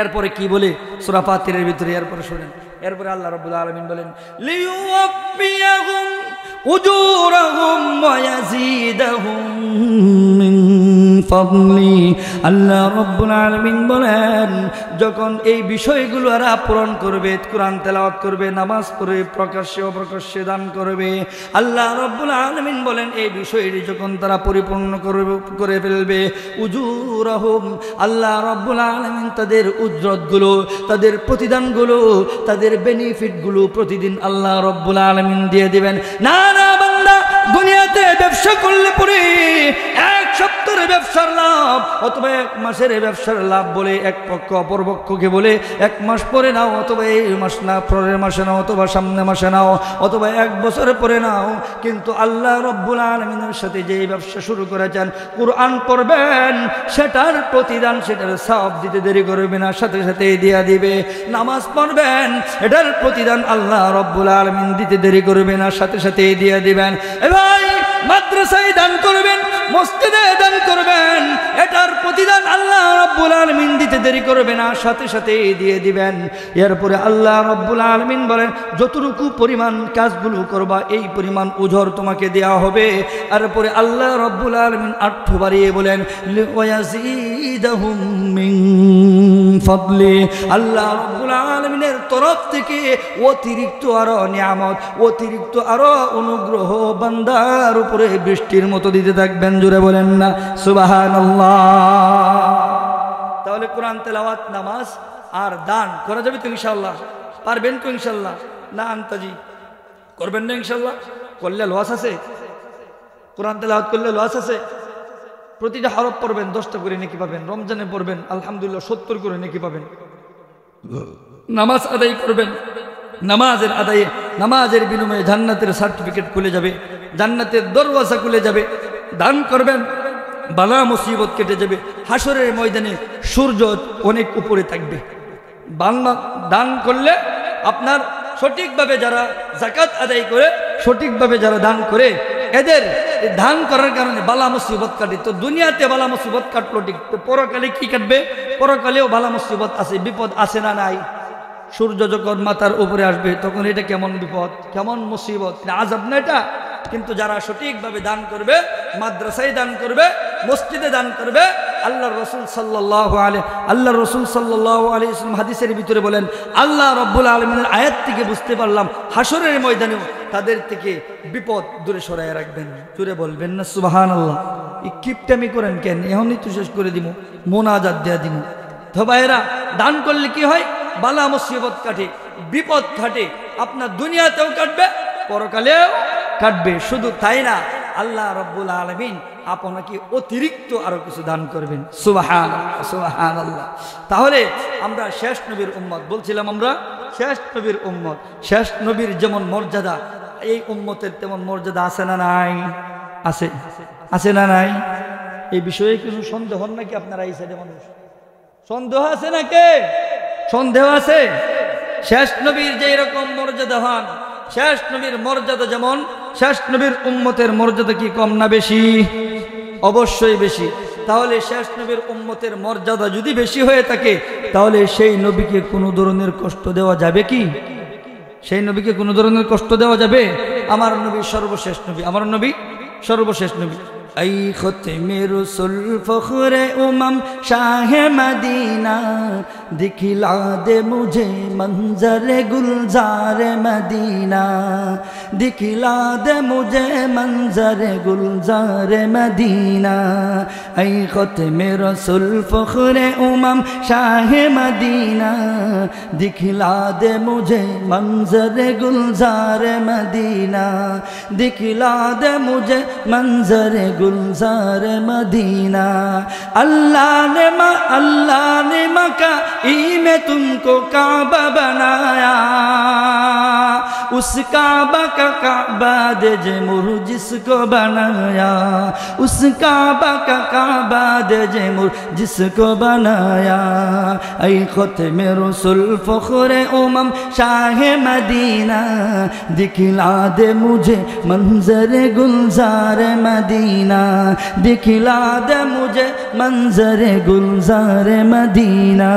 এরপরে কি বলে সূরা ফাতিরের ভিতরে, এরপরে শুনেন, এরপরে আল্লাহ রাব্বুল আলামিন বলেন লিইউফিয়াহুম উজুরাহুম ওয়া ইয়াজিদাহুম মিন ফাদলি। আল্লাহ রাব্বুল আলামিন বলেন যখন এই বিষয়গুলো এরা পূরণ করবে, কোরআন তেলাওয়াত করবে, নামাজ পড়ে, প্রকাশ্যে অপ্রকাশ্যে দান করবে, আল্লাহ রাব্বুল আলামিন বলেন এই বিষয়টি যখন তারা পরিপূর্ণ করে ফেলবে, উজুরাহুম, আল্লাহ রাব্বুল আলামিন তাদের উজরতগুলো, তাদের প্রতিদানগুলো, তাদের বেনিফিটগুলো প্রতিদিন আল্লাহ রাব্বুল আলামিন দিয়ে দিবেন। না না বান্দা, দুনিয়াতে ব্যবসা করলে পরে এক সপ্তাহের ব্যবসার লাভ অথবা এক মাসের ব্যবসার লাভ বলে এক পক্ষ অপর পক্ষকে বলে এক মাস পরে নাও, অথবা এই মাস না পরের মাসে নাও, অথবা সামনে মাসে নাও, অথবা এক বছর পরে নাও, কিন্তু আল্লাহ রাব্বুল আলামিনের সাথে যে ব্যবসা শুরু করেছেন, কোরআন পড়বেন, সেটার প্রতিদান, সেটার সওয়াব দিতে দেরি করবে না, সাথে সাথে দিয়ে দিবে। নামাজ পড়বেন, এটার প্রতিদান আল্লাহ রাব্বুল আলামিন দিতে দেরি করবে না, সাথে সাথে দিয়ে দিবেন। ভাই, মাদ্রাসায় দান করবেন, মসজিদে দান করবেন, এটার প্রতিদান আল্লাহ রাব্বুল আলামিন দিতে দেরি করবে না, সাথে সাথে দিয়ে দিবেন। এরপরে আল্লাহ রাব্বুল আলামিন বলেন যতটুকু পরিমাণ কাজগুলো করবা এই পরিমাণ উজর তোমাকে দেওয়া হবে। এরপরে আল্লাহ রাব্বুল আলামিন আরো বাড়িয়ে বলেন ওয়ায়াজিদাহুম মিন ফাদলি, আল্লাহ রাব্বুল আলামিনের তরফ থেকে অতিরিক্ত আরো নিয়ামত, অতিরিক্ত আরো অনুগ্রহ বান্দার উপরে বৃষ্টির মতো দিতে থাকবেন। জোরে বলেন না সুবহানাল্লাহ। তাহলে কোরআন তেলাওয়াত, নামাজ আর দান করা যাবে তো ইনশাআল্লাহ? পারবেন তো ইনশাআল্লাহ? না আন্তাজি করবেন না ইনশাআল্লাহ? করলে লস আছে? কোরআন তেলাওয়াত করলে লস আছে? প্রতিটা হরফ পড়বেন 10টা করে নেকি পাবেন। রমজানে পড়বেন আলহামদুলিল্লাহ 70 করে নেকি পাবেন। নামাজ আদায় করবেন, নামাজের আদায়ে, নামাজের বিনিময়ে জান্নাতের সার্টিফিকেট খুলে যাবে, জান্নাতের দরওয়াজা খুলে যাবে। দান করবেন, বালা মুসিবত কেটে যাবে। হাসরের ময়দানে সূর্য অনেক উপরে থাকবে। দান করলে আপনার সঠিকভাবে যারা যাকাত আদায় করে, সঠিকভাবে যারা দান করে, এদের দান করার কারণে বালা মুসিবত কাটে। তো দুনিয়াতে বালা মুসিবত কাটলো ঠিক, তো পরকালে কি কাটবে? পরকালেও বালা মুসিবত আছে, বিপদ আছে না নাই? সূর্য যখন মাথার উপরে আসবে তখন এটা কেমন বিপদ, কেমন মুসিবত, আযাব না এটা? কিন্তু যারা সঠিকভাবে দান করবে, মাদ্রাসায় দান করবে, মসজিদে দান করবে, আল্লাহর রাসূল সাল্লাল্লাহু আলাইহি ওয়াসাল্লাম হাদিসের ভিতরে বলেন আল্লাহ রাব্বুল আলামিনের আয়াত থেকে বুঝতে পারলাম হাসরের ময়দানেও তাদের থেকে বিপদ দূরে সরায় রাখবেন। জোরে বলবেন না সুবহানাল্লাহ। এই কিপটামি করেন কেন? এখনই তো শেষ করে দিব, মোনাজাত দেয়া দিব। তো ভাইরা, দান করলে কি হয়? বালা মুসিবত কাটে, বিপদ কাটে, আপনার দুনিয়াতেও কাটবে, পরকালেও কাটবে। শুধু তাই না, আল্লাহ রাব্বুল আলামিন আপনাকে অতিরিক্ত আরো কিছু দান করবেন। সুবহানাল্লাহ, সুবহানাল্লাহ। তাহলে আমরা শেষ নবীর উম্মত বলছিলাম, আমরা শেষ নবীর উম্মত। শেষ নবীর যেমন মর্যাদা, এই উম্মতের তেমন মর্যাদা আছে না নাই? আছে, আছে না নাই? এই বিষয়ে কিছু সন্দেহ নাকি আপনারা? এই সাইডে মানুষ সন্দেহ আছে নাকি? সন্দেহ আছে? শেষ নবীর যে এরকম মর্যাদা হন, শেষ নবীর মর্যাদা যেমন, শেষ নবীর উম্মতের মর্যাদা কি কম না বেশি? অবশ্যই বেশি। তাহলে শেষ নবীর উম্মতের মর্যাদা যদি বেশি হয়ে থাকে, তাহলে সেই নবীকে কোনো ধরনের কষ্ট দেওয়া যাবে কি? সেই নবীকে কোনো ধরনের কষ্ট দেওয়া যাবে? আমার নবী সর্বশেষ নবী, আমার নবী সর্বশেষ নবী। ऐ ख़ुत्मे रसूल फ़ख्रे उमम शाह मदीना, दिखला दे मुझे मंजर गुलजार मदीना, दिखला दे मुझे मंजर गुलजार मदीना। ऐ ख़ुत्मे रसूल फ़ख्रे उमम शाह मदीना, दिखला दे मुझे मंजर गुलजार मदीना, दिखला दे मुझे मंजर गुलजार मदीना। अल्लाह ने मक्का में तुमको काबा बनाया, उस काबा का काबा दे जे मुर जिसको बनाया, उस काबा का काबा दे जे मुर जिसको बनाया। ऐ ख़ुत्म रसूल फ़ख्र उमम शाह मदीना, दिखला दे मुझे मंजर गुलजार मदीना, दिखला दे मुझे मंजर गुलजार मदीना।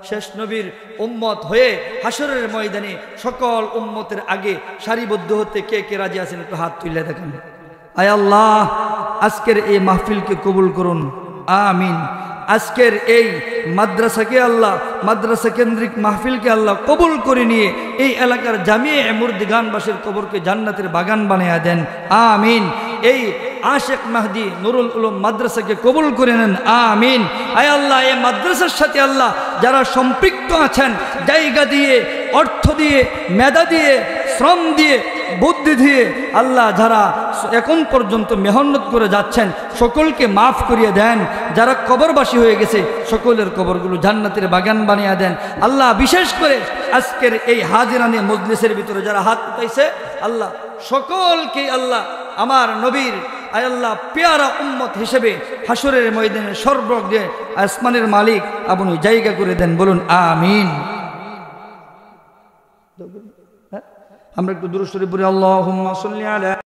শেষ নবীর উম্মত হয়ে হাসরের ময়দানে সকল উম্মতের আগে সারিবদ্ধ হতে কে কে রাজি আছেন একটু হাত তুলে দেখেন। আয় আল্লাহ, আজকের এই মাহফিলকে কবুল করুন, আমিন। আজকের এই মাদ্রাসাকে আল্লাহ, মাদ্রাসা কেন্দ্রিক মাহফিলকে আল্লাহ কবুল করে নিয়ে এই এলাকার জামিয়া মুর্দিগানবাসীর কবরকে জান্নাতের বাগান বানিয়ে দেন, আমিন। এই আশেক মাহদি নুরুল উলুম মাদ্রাসাকে কবুল করে নেন, আমিন। আয় আল্লাহ, এই মাদ্রাসার সাথে আল্লাহ যারা সম্পৃক্ত আছেন, জায়গা দিয়ে, অর্থ দিয়ে, মেধা দিয়ে, শ্রম দিয়ে, বুদ্ধি দিয়ে আল্লাহ যারা এখন পর্যন্ত মেহনত করে যাচ্ছেন সকলকে মাফ করিয়ে দেন। যারা কবরবাসী হয়ে গেছে সকলের কবরগুলো জান্নাতের বাগান বানিয়ে দেন আল্লাহ। বিশেষ করে আজকের এই হাজিরানে মজলিসের ভিতরে যারা হাত উঠাইছে আল্লাহ সকলকে আল্লাহ আমার নবীর আয় আল্লাহ পেয়ারা উম্মত হিসেবে হাসরের ময়দানে সর্বগ্রে আসমানের মালিক আপনি জায়গা করে দেন, বলুন আমিন। আমরা একটু দুরূদ শরীফ পড়ি, আল্লাহুম্মা সাল্লি আলা